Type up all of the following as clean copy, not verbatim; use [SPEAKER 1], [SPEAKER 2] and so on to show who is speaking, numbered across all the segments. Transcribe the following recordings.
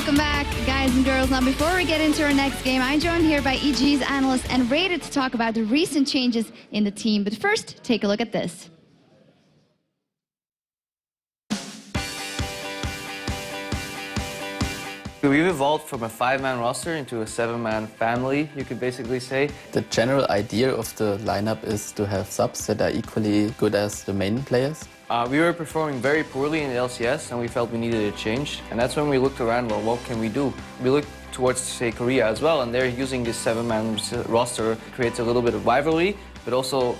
[SPEAKER 1] Welcome back, guys and girls. Now, before we get into our next game, I'm joined here by EG's Analyst and Rated to talk about the recent changes in the team. But first, take a look at this.
[SPEAKER 2] We've evolved from a 5-man roster into a 7-man family, you could basically say.
[SPEAKER 3] The general idea of the lineup is to have subs that are equally good as the main players.
[SPEAKER 2] We were performing very poorly in the LCS and we felt we needed a change. And that's when we looked around, well, what can we do? We looked towards, say, Korea as well, and they're using this 7-man roster. It creates a little bit of rivalry, but also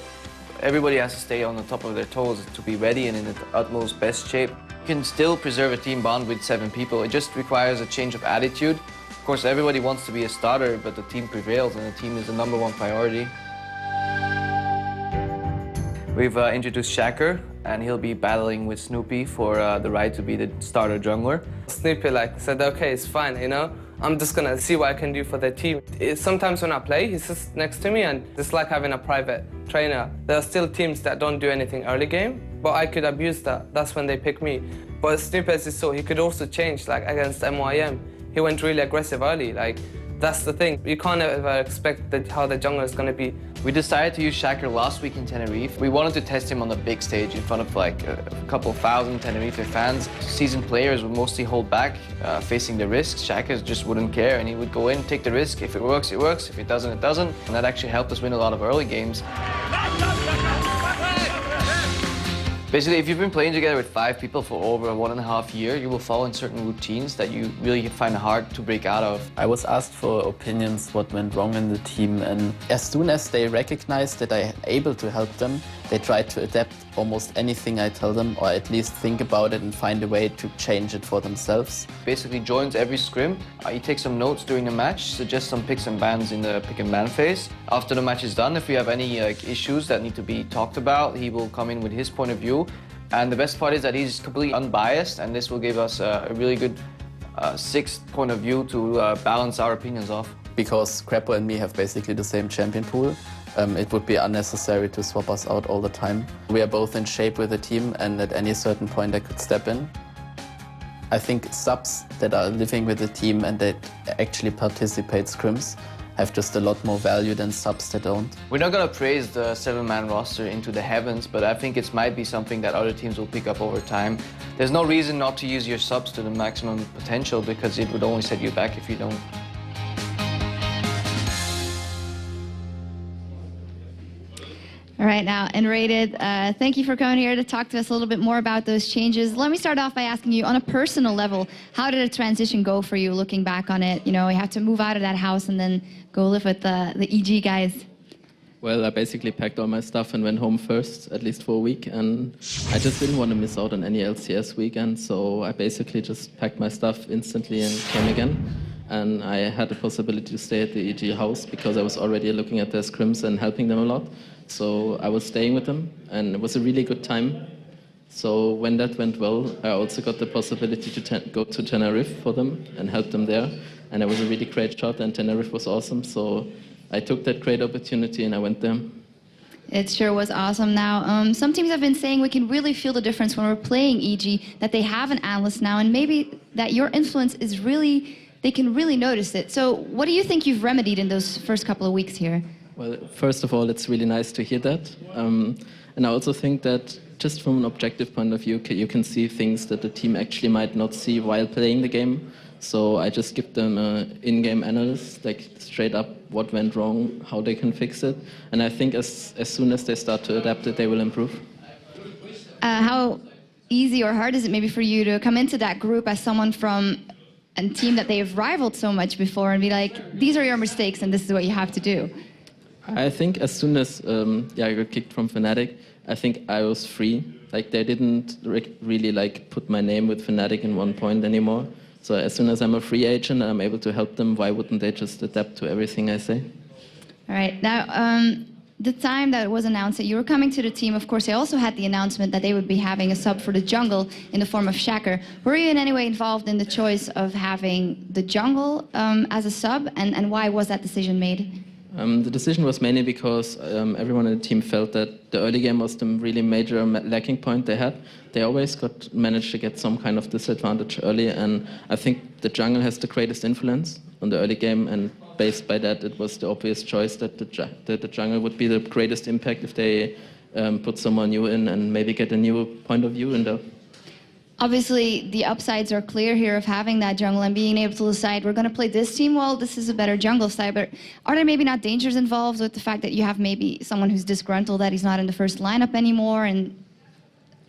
[SPEAKER 2] everybody has to stay on the top of their toes to be ready and in the utmost best shape. You can still preserve a team bond with 7 people. It just requires a change of attitude. Of course, everybody wants to be a starter, but the team prevails and the team is the #1 priority. We've introduced Shaker, and he'll be battling with Snoopy for the right to be the starter jungler.
[SPEAKER 4] Snoopy said, okay, it's fine, you know? I'm just gonna see what I can do for the team. Sometimes when I play, he sits next to me and it's like having a private trainer. There are still teams that don't do anything early game, but I could abuse that. That's when they pick me. But Snoopy, as you saw, he could also change, against MYM. He went really aggressive early, that's the thing. You can't ever expect how the jungler is gonna be.
[SPEAKER 2] We decided to use Shaker last week in Tenerife. We wanted to test him on the big stage in front of a couple thousand Tenerife fans. Seasoned players would mostly hold back, facing the risks. Shaker just wouldn't care and he would go in, take the risk. If it works, it works. If it doesn't, it doesn't. And that actually helped us win a lot of early games. Basically, if you've been playing together with 5 people for over 1.5 years, you will fall in certain routines that you really find hard to break out of.
[SPEAKER 3] I was asked for opinions what went wrong in the team, and as soon as they recognized that I'm able to help them, they try to adapt almost anything I tell them, or at least think about it and find a way to change it for themselves.
[SPEAKER 2] Basically joins every scrim. He takes some notes during the match, suggests some picks and bans in the pick and ban phase. After the match is done, if we have any issues that need to be talked about, he will come in with his point of view. And the best part is that he's completely unbiased, and this will give us a really good sixth point of view to balance our opinions off.
[SPEAKER 3] Because Crappo and me have basically the same champion pool, it would be unnecessary to swap us out all the time. We are both in shape with the team, and at any certain point I could step in. I think subs that are living with the team and that actually participate scrims have just a lot more value than subs that don't.
[SPEAKER 2] We're not going to praise the 7-man roster into the heavens, but I think it might be something that other teams will pick up over time. There's no reason not to use your subs to the maximum potential, because it would only set you back if you don't.
[SPEAKER 1] All right, now, and Rated, thank you for coming here to talk to us a little bit more about those changes. Let me start off by asking you, on a personal level, how did the transition go for you, looking back on it? You know, you have to move out of that house and then go live with the EG guys.
[SPEAKER 5] Well, I basically packed all my stuff and went home first, at least for a week, and I just didn't want to miss out on any LCS weekend, so I basically just packed my stuff instantly and came again. And I had the possibility to stay at the EG house because I was already looking at their scrims and helping them a lot. So I was staying with them, and it was a really good time. So when that went well, I also got the possibility to go to Tenerife for them and help them there. And it was a really great shot, and Tenerife was awesome. So I took that great opportunity and I went there.
[SPEAKER 1] It sure was awesome. Now, some teams have been saying we can really feel the difference when we're playing EG, that they have an analyst now, and maybe that your influence is really, they can really notice it. So what do you think you've remedied in those first couple of weeks here?
[SPEAKER 5] Well, first of all, it's really nice to hear that. And I also think that just from an objective point of view, you can see things that the team actually might not see while playing the game. So I just give them an in-game analyst, straight up what went wrong, how they can fix it. And I think as soon as they start to adapt it, they will improve.
[SPEAKER 1] How easy or hard is it maybe for you to come into that group as someone from a team that they have rivaled so much before and be like, these are your mistakes and this is what you have to do?
[SPEAKER 5] I think as soon as I got kicked from Fnatic, I think I was free. They didn't really put my name with Fnatic in one point anymore. So as soon as I'm a free agent and I'm able to help them, why wouldn't they just adapt to everything I say?
[SPEAKER 1] All right. Now, the time that it was announced that you were coming to the team, of course, they also had the announcement that they would be having a sub for the jungle in the form of Shaker. Were you in any way involved in the choice of having the jungle as a sub, and why was that decision made?
[SPEAKER 5] The decision was mainly because everyone in the team felt that the early game was the really major lacking point they had. They always managed to get some kind of disadvantage early, and I think the jungle has the greatest influence on the early game, and based by that, it was the obvious choice that the jungle would be the greatest impact if they put someone new in and maybe get a new point of view in there.
[SPEAKER 1] Obviously, the upsides are clear here of having that jungle and being able to decide, we're going to play this team, well, this is a better jungle side, but are there maybe not dangers involved with the fact that you have maybe someone who's disgruntled that he's not in the first lineup anymore, and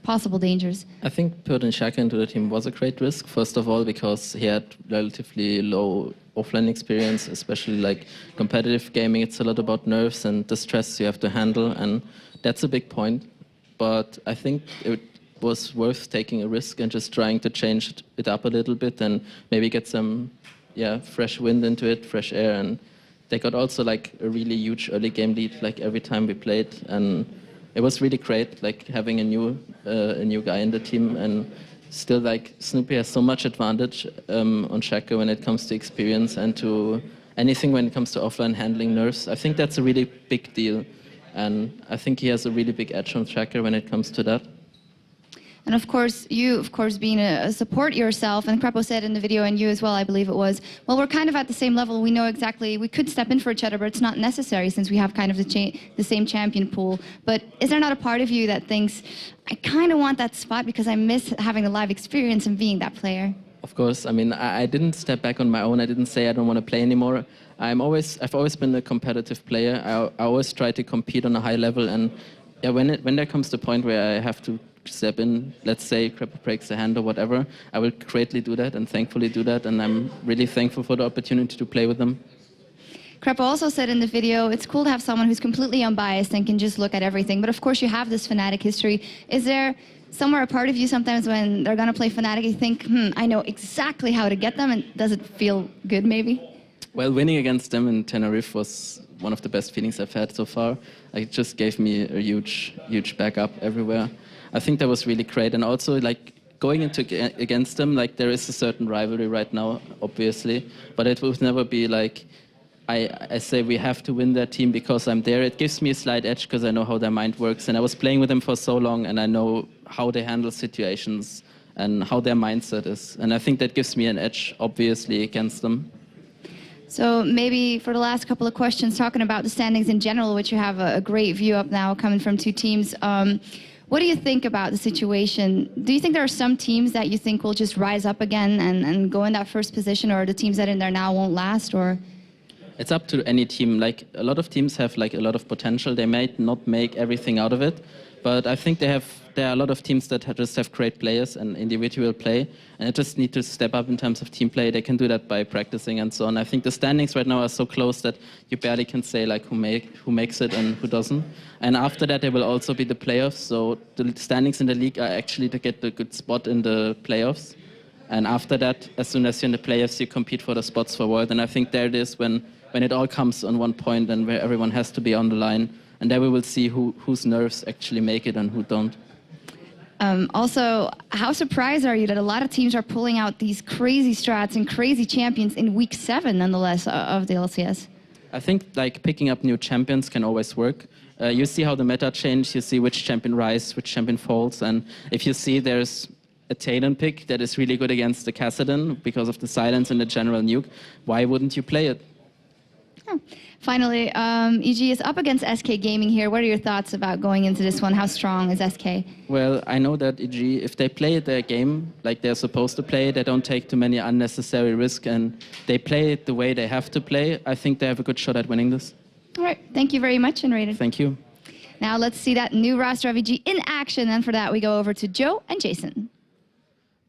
[SPEAKER 1] possible dangers?
[SPEAKER 5] I think putting Shaka into the team was a great risk, first of all, because he had relatively low offline experience, especially like competitive gaming. It's a lot about nerves and the stress you have to handle, and that's a big point. But I think it was worth taking a risk and just trying to change it up a little bit and maybe get some fresh wind into it, fresh air. And they got also like a really huge early game lead like every time we played, and it was really great like having a new guy in the team. And still like Snoopy has so much advantage on Shaka when it comes to experience and to anything when it comes to offline handling nerves. I think that's a really big deal, and I think he has a really big edge on Shaka when it comes to that.
[SPEAKER 1] And of course, you, being a support yourself, and Krepo said in the video, and you as well, I believe it was, well, we're kind of at the same level. We know exactly, we could step in for each other, but it's not necessary since we have kind of the same champion pool. But is there not a part of you that thinks, I kind of want that spot because I miss having a live experience and being that player?
[SPEAKER 5] Of course, I mean, I didn't step back on my own. I didn't say I don't want to play anymore. I've always been a competitive player. I always try to compete on a high level, and yeah, when there comes the point where I have to step in, let's say Krepo breaks a hand or whatever, I will greatly do that and thankfully do that, and I'm really thankful for the opportunity to play with them.
[SPEAKER 1] Krepo also said in the video, it's cool to have someone who's completely unbiased and can just look at everything, but of course you have this Fnatic history. Is there somewhere a part of you sometimes when they're going to play Fnatic, you think, I know exactly how to get them, and does it feel good maybe?
[SPEAKER 5] Well, winning against them in Tenerife was one of the best feelings I've had so far. It just gave me a huge backup everywhere. I think that was really great, and also like going against them, like there is a certain rivalry right now, obviously, but it will never be like I say we have to win that team because I'm there. It gives me a slight edge because I know how their mind works, and I was playing with them for so long, and I know how they handle situations and how their mindset is, and I think that gives me an edge, obviously, against them.
[SPEAKER 1] So maybe for the last couple of questions, talking about the standings in general, which you have a great view of now coming from two teams. What do you think about the situation? Do you think there are some teams that you think will just rise up again and go in that first position, or the teams that are in there now won't last? Or
[SPEAKER 5] it's up to any team. Like a lot of teams have like a lot of potential. They might not make everything out of it, but I think there are a lot of teams that just have great players and individual play, and they just need to step up in terms of team play. They can do that by practicing and so on. I think the standings right now are so close that you barely can say like who makes it and who doesn't. And after that, there will also be the playoffs. So the standings in the league are actually to get the good spot in the playoffs. And after that, as soon as you're in the playoffs, you compete for the spots for World. And I think there it is when it all comes on one point and where everyone has to be on the line. And there we will see whose nerves actually make it and who don't.
[SPEAKER 1] Also, how surprised are you that a lot of teams are pulling out these crazy strats and crazy champions in week 7, nonetheless, of the LCS?
[SPEAKER 5] I think like picking up new champions can always work. You see how the meta changed, you see which champion rises, which champion falls, and if you see there's a Talon pick that is really good against the Kassadin because of the silence and the general nuke, why wouldn't you play it?
[SPEAKER 1] Oh. Finally, EG is up against SK Gaming here. What are your thoughts about going into this one? How strong is SK?
[SPEAKER 5] Well, I know that EG, if they play their game like they're supposed to play, they don't take too many unnecessary risks, and they play it the way they have to play, I think they have a good shot at winning this.
[SPEAKER 1] All right. Thank you very much, Unrated.
[SPEAKER 5] Thank you.
[SPEAKER 1] Now let's see that new roster of EG in action. And for that, we go over to Joe and Jason.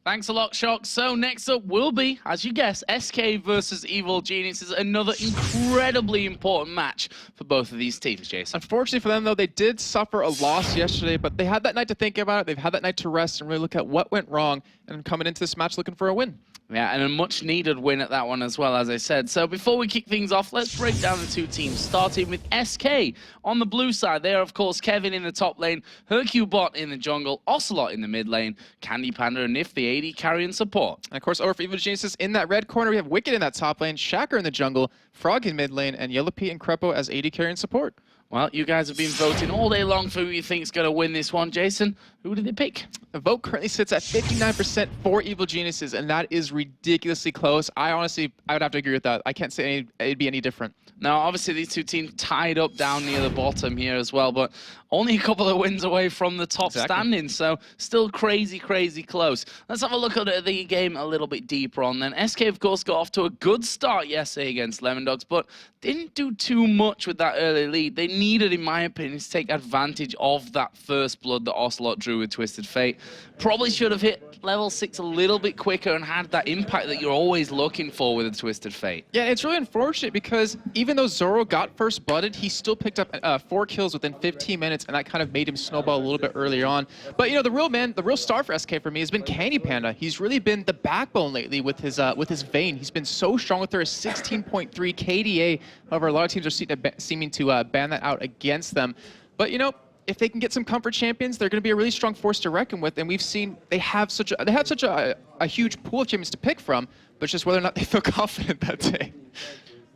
[SPEAKER 6] Thanks a lot, Shock. So next up will be, as you guess, SK versus Evil Geniuses, another incredibly important match for both of these teams, Jason.
[SPEAKER 7] Unfortunately for them, though, they did suffer a loss yesterday, but they had that night to think about it. They've had that night to rest and really look at what went wrong and coming into this match looking for a win.
[SPEAKER 6] Yeah, and a much-needed win at that one as well, as I said. So before we kick things off, let's break down the two teams, starting with SK on the blue side. They are, of course, Kevin in the top lane, Hercubot in the jungle, Ocelot in the mid lane, Candy Panda and Nif, the AD carry and support.
[SPEAKER 7] And of course, over for Evil Geniuses in that red corner, we have Wicked in that top lane, Shacker in the jungle, Frog in mid lane, and Yellow Pete and Crepo as AD carry and support.
[SPEAKER 6] Well, you guys have been voting all day long for who you think is going to win this one. Jason, who did they pick?
[SPEAKER 7] The vote currently sits at 59% for Evil Geniuses, and that is ridiculously close. I would have to agree with that. I can't say it'd be any different.
[SPEAKER 6] Now, obviously, these two teams tied up down near the bottom here as well, but only a couple of wins away from the top standing, so still crazy, crazy close. Let's have a look at the game a little bit deeper on then. SK, of course, got off to a good start yesterday against Lemon Dogs, but didn't do too much with that early lead. They needed, in my opinion, to take advantage of that first blood that Ocelot drew with Twisted Fate. Probably should have hit level 6 a little bit quicker and had that impact that you're always looking for with a Twisted Fate.
[SPEAKER 7] Yeah, it's really unfortunate because even though Zoro got first blooded, he still picked up 4 kills within 15 minutes, and that kind of made him snowball a little bit earlier on. But you know, the real star for SK for me has been Candy Panda. He's really been the backbone lately with his Vayne. He's been so strong with her 16.3 KDA. However, a lot of teams are seeming to ban that out against them. But you know, if they can get some comfort champions, they're going to be a really strong force to reckon with. And we've seen they have such a huge pool of champions to pick from, but it's just whether or not they feel confident that day.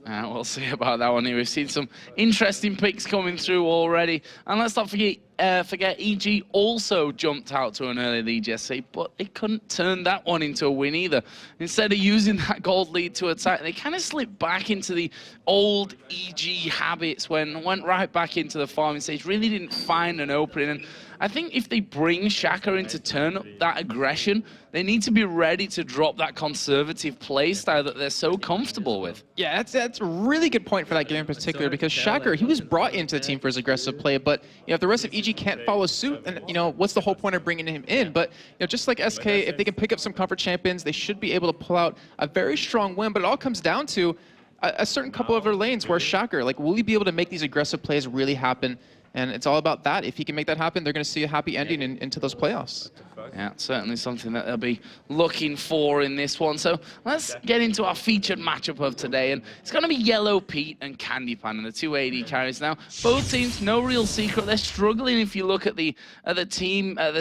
[SPEAKER 6] We'll see about that one here. We've seen some interesting picks coming through already. And let's not forget EG also jumped out to an early lead yesterday, but they couldn't turn that one into a win either. Instead of using that gold lead to attack, they kind of slipped back into the old EG habits went right back into the farming stage, really didn't find an opening. And I think if they bring Shacker in to turn up that aggression, they need to be ready to drop that conservative play style that they're so comfortable with.
[SPEAKER 7] Yeah, that's a really good point for that game in particular, because Shacker, he was brought into the team for his aggressive play, but you know, if the rest of EG can't follow suit, then you know, what's the whole point of bringing him in? But you know, just like SK, if they can pick up some comfort champions, they should be able to pull out a very strong win. But it all comes down to a certain couple of their lanes where Shacker, like, will he be able to make these aggressive plays really happen? And it's all about that. If he can make that happen, they're going to see a happy ending into those playoffs.
[SPEAKER 6] Yeah, certainly something that they'll be looking for in this one. So let's get into our featured matchup of today. And it's going to be Yellow Pete and Candy Pan, and the two AD carries. Now, both teams, no real secret. They're struggling if you look at the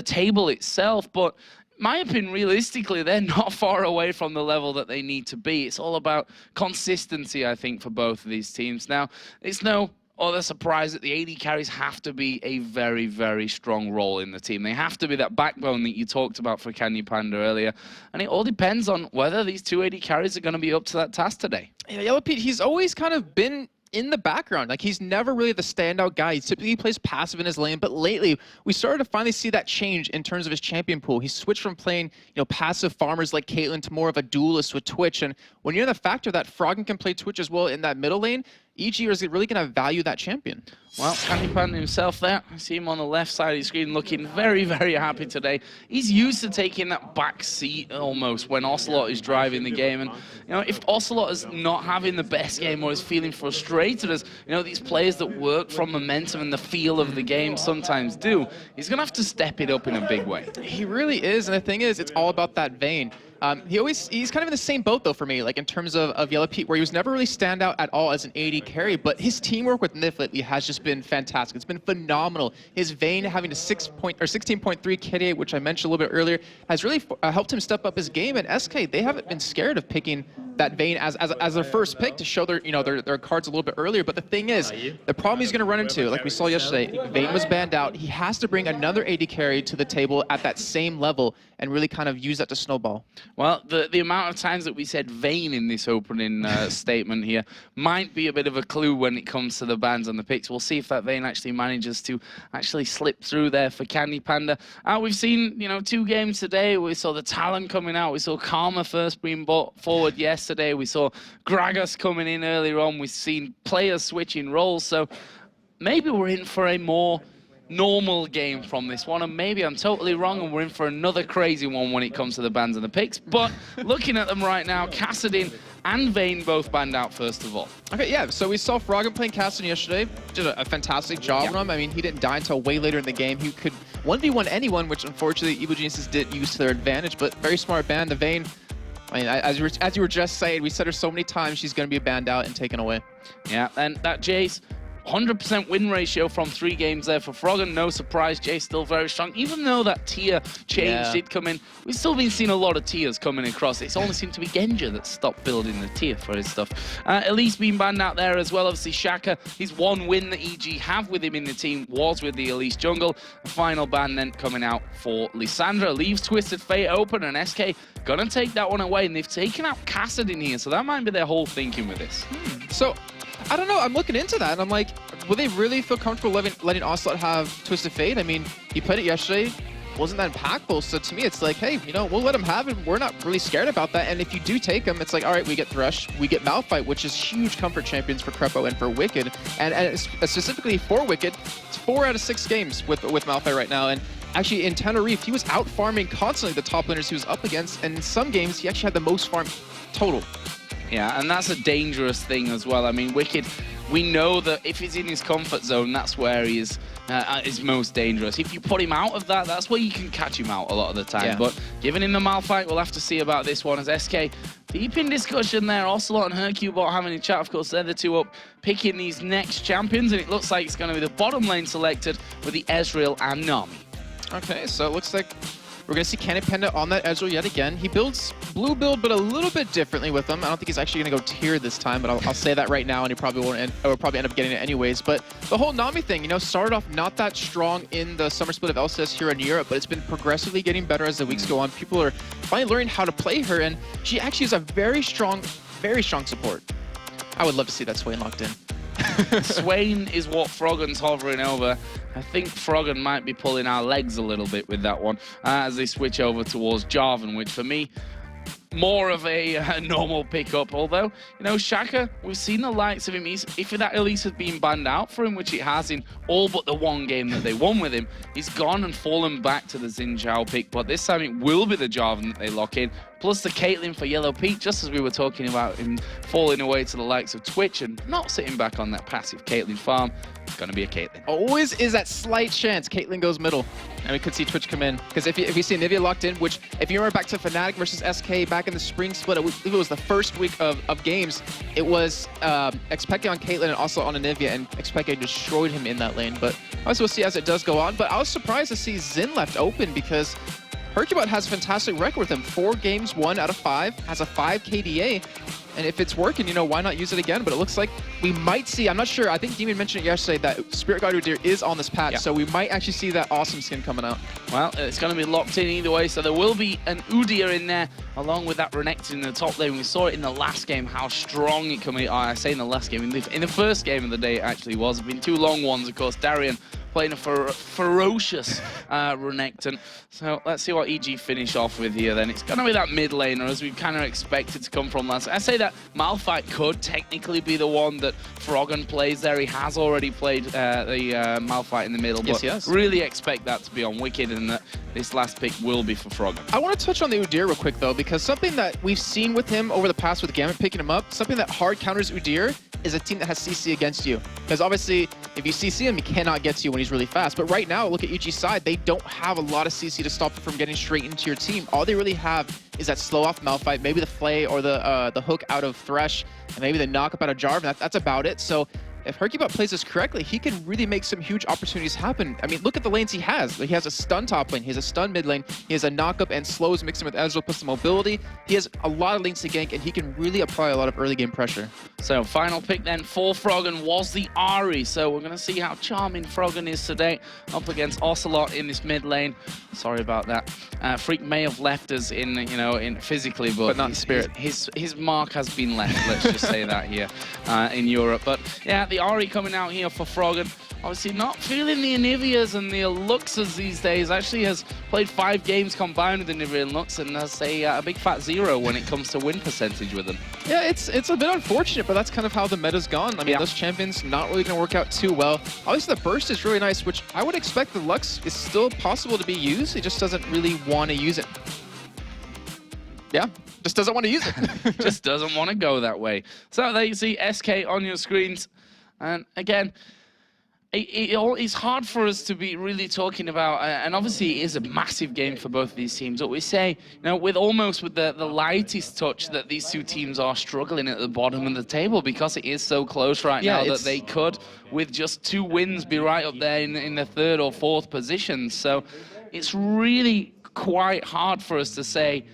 [SPEAKER 6] table itself. But my opinion, realistically, they're not far away from the level that they need to be. It's all about consistency, I think, for both of these teams. Now, it's no other surprise that the AD carries have to be a very, very strong role in the team. They have to be that backbone that you talked about for Candy Panda earlier. And it all depends on whether these two AD carries are going to be up to that task today.
[SPEAKER 7] Yeah, Yellow Pete, he's always kind of been in the background. Like, he's never really the standout guy. He typically plays passive in his lane, but lately we started to finally see that change in terms of his champion pool. He switched from playing, you know, passive farmers like Caitlyn to more of a duelist with Twitch. And when you're in the factor that Froggen can play Twitch as well in that middle lane, EG is really going to value that champion.
[SPEAKER 6] Well, Candy Panda himself there. I see him on the left side of the screen looking very, very happy today. He's used to taking that back seat almost when Ocelot is driving the game. And, you know, if Ocelot is not having the best game or is feeling frustrated, as, you know, these players that work from momentum and the feel of the game sometimes do, he's going to have to step it up in a big way.
[SPEAKER 7] He really is. And the thing is, it's all about that Vayne. He's kind of in the same boat though for me, like in terms of Yellow Pete, where he was never really stand out at all as an AD carry, but his teamwork with Nif lately has just been fantastic. It's been phenomenal. His Vayne having a 16.3 KDA, which I mentioned a little bit earlier, has really helped him step up his game. And SK, they haven't been scared of picking that Vayne as their first pick to show their cards a little bit earlier. But the thing is, the problem he's going to run into, like we saw yesterday, Vayne was banned out. He has to bring another AD carry to the table at that same level and really kind of use that to snowball.
[SPEAKER 6] Well, the amount of times that we said Vayne in this opening statement here might be a bit of a clue when it comes to the bans and the picks. We'll see if that Vayne actually manages to actually slip through there for Candy Panda. We've seen, you know, 2 games today. We saw the Talon coming out. We saw Karma first being brought forward yesterday. We saw Gragas coming in earlier on. We've seen players switching roles. So maybe we're in for a more normal game from this one, and maybe I'm totally wrong and we're in for another crazy one when it comes to the bans and the picks. But looking at them right now, Kassadin and Vayne both banned out first of all.
[SPEAKER 7] Okay, yeah, so we saw Froggen playing Kassadin yesterday. Did a fantastic job on him. I mean, he didn't die until way later in the game. He could 1v1 anyone, which unfortunately Evil Geniuses did use to their advantage, but very smart ban. The Vayne, I mean, as you were just saying, we said her so many times she's going to be banned out and taken away.
[SPEAKER 6] Yeah, and that Jace, 100% win ratio from 3 games there for Froggen. No surprise, Jace still very strong. Even though that tier change did come in, we've still been seeing a lot of tiers coming across. It's only seemed to be Genja that stopped building the tier for his stuff. Elise being banned out there as well. Obviously, Shaka, his one win that EG have with him in the team was with the Elise jungle. The final ban then coming out for Lissandra. Leaves Twisted Fate open, and SK gonna take that one away. And they've taken out Cassidy in here, so that might be their whole thinking with this.
[SPEAKER 7] So, I don't know. I'm looking into that, and I'm like, will they really feel comfortable letting Ocelot have Twisted Fate? I mean, he played it yesterday, wasn't that impactful. So to me, it's like, hey, you know, we'll let him have it. We're not really scared about that. And if you do take him, it's like, all right, we get Thresh, we get Malphite, which is huge comfort champions for Crepo and for Wicked. And specifically for Wicked, it's 4 out of 6 games with Malphite right now. And actually, in Tenerife, he was out farming constantly the top laners he was up against. And in some games, he actually had the most farm total.
[SPEAKER 6] Yeah, and that's a dangerous thing as well. I mean, Wicked, we know that if he's in his comfort zone, that's where he is most dangerous. If you put him out of that, that's where you can catch him out a lot of the time.
[SPEAKER 7] Yeah.
[SPEAKER 6] But giving him the Malphite, we'll have to see about this one as SK deep in discussion there. Ocelot and Hercubot having a chat. Of course, they're the two up picking these next champions, and it looks like it's going to be the bottom lane selected with the Ezreal and Nami.
[SPEAKER 7] Okay, so it looks like we're going to see Cannon Panda on that Ezreal yet again. He builds blue build, but a little bit differently with him. I don't think he's actually going to go tier this time, but I'll say that right now, and he probably won't will probably end up getting it anyways. But the whole Nami thing, you know, started off not that strong in the summer split of LCS here in Europe, but it's been progressively getting better as the weeks go on. People are finally learning how to play her, and she actually is a very strong support. I would love to see that Swain locked in.
[SPEAKER 6] Swain is what Froggen's hovering over. I think Froggen might be pulling our legs a little bit with that one as they switch over towards Jarvan, which for me, more of a normal pickup. Although, you know, Shaka, we've seen the likes of him. If that Elise has been banned out for him, which it has in all but the one game that they won with him, he's gone and fallen back to the Xin Zhao pick. But this time it will be the Jarvan that they lock in. Plus the Caitlyn for Yellow Pete, just as we were talking about him falling away to the likes of Twitch and not sitting back on that passive Caitlyn farm. It's going to be a Caitlyn.
[SPEAKER 7] Always is that slight chance Caitlyn goes middle. And we could see Twitch come in. Because if you see Nivea locked in, which if you remember back to Fnatic versus SK back in the spring split, I believe it was the first week of games, it was Xpeke on Caitlyn and also on Nivea, and Xpeke destroyed him in that lane. But obviously we'll see as it does go on. But I was surprised to see Xin left open because Hercubot has a fantastic record with him. 4 games, 1 out of 5, has a 5 KDA. And if it's working, you know, why not use it again? But it looks like we might see, I'm not sure, I think Demon mentioned it yesterday that Spirit Guard Udyr is on this patch, so we might actually see that awesome skin coming out.
[SPEAKER 6] Well, it's going to be locked in either way, so there will be an Udyr in there, along with that Renekton in the top lane. We saw it in the last game, how strong it can be. I say in the last game, in the first game of the day it actually was. It's been 2 long ones, of course. Darian playing a ferocious Renekton. So let's see what EG finish off with here then. It's going to be that mid laner, as we kind of expected to come from last. I say that Malphite could technically be the one that Froggen plays there. He has already played the Malphite in the middle, but really expect that to be on Wicked, and that this last pick will be for Froggen.
[SPEAKER 7] I want to touch on the Udyr real quick though, because something that we've seen with him over the past with Gambit picking him up, something that hard counters Udyr is a team that has CC against you. Because obviously, if you CC him, he cannot get to you when he's really fast. But right now, look at EG's side. They don't have a lot of CC to stop him from getting straight into your team. All they really have is that slow off Malphite, maybe the Flay or the hook out of Thresh, and maybe the knock up out of Jarvan. That's about it. So if Hercubot plays this correctly, he can really make some huge opportunities happen. I mean, look at the lanes he has. He has a stun top lane, he has a stun mid lane, he has a knock up and slows mixed in with Ezreal plus the mobility. He has a lot of lanes to gank, and he can really apply a lot of early game pressure.
[SPEAKER 6] So final pick then for Froggen was the Ahri. So we're going to see how charming Froggen is today up against Ocelot in this mid lane. Sorry about that. Freak may have left us in physically, but
[SPEAKER 7] not in spirit.
[SPEAKER 6] His mark has been left. Let's just say that here in Europe. But yeah, the Ahri coming out here for Froggen. Obviously not feeling the Anivias and the Luxes these days. Actually has played 5 games combined with the Anivia and Lux, and has a big fat 0 when it comes to win percentage with them.
[SPEAKER 7] Yeah, it's a bit unfortunate, but that's kind of how the meta's gone. I mean, those champions not really going to work out too well. Obviously, the burst is really nice, which I would expect the Lux is still possible to be used. He just doesn't really want to use it. Yeah, just doesn't want to use it.
[SPEAKER 6] Just doesn't want to go that way. So there you see SK on your screens. And again, it's hard for us to be really talking about, and obviously it is a massive game for both of these teams, but we say, with the lightest touch that these two teams are struggling at the bottom of the table because it is so close right now that they could, with just 2 wins, be right up there in the 3rd or 4th position. So it's really quite hard for us to say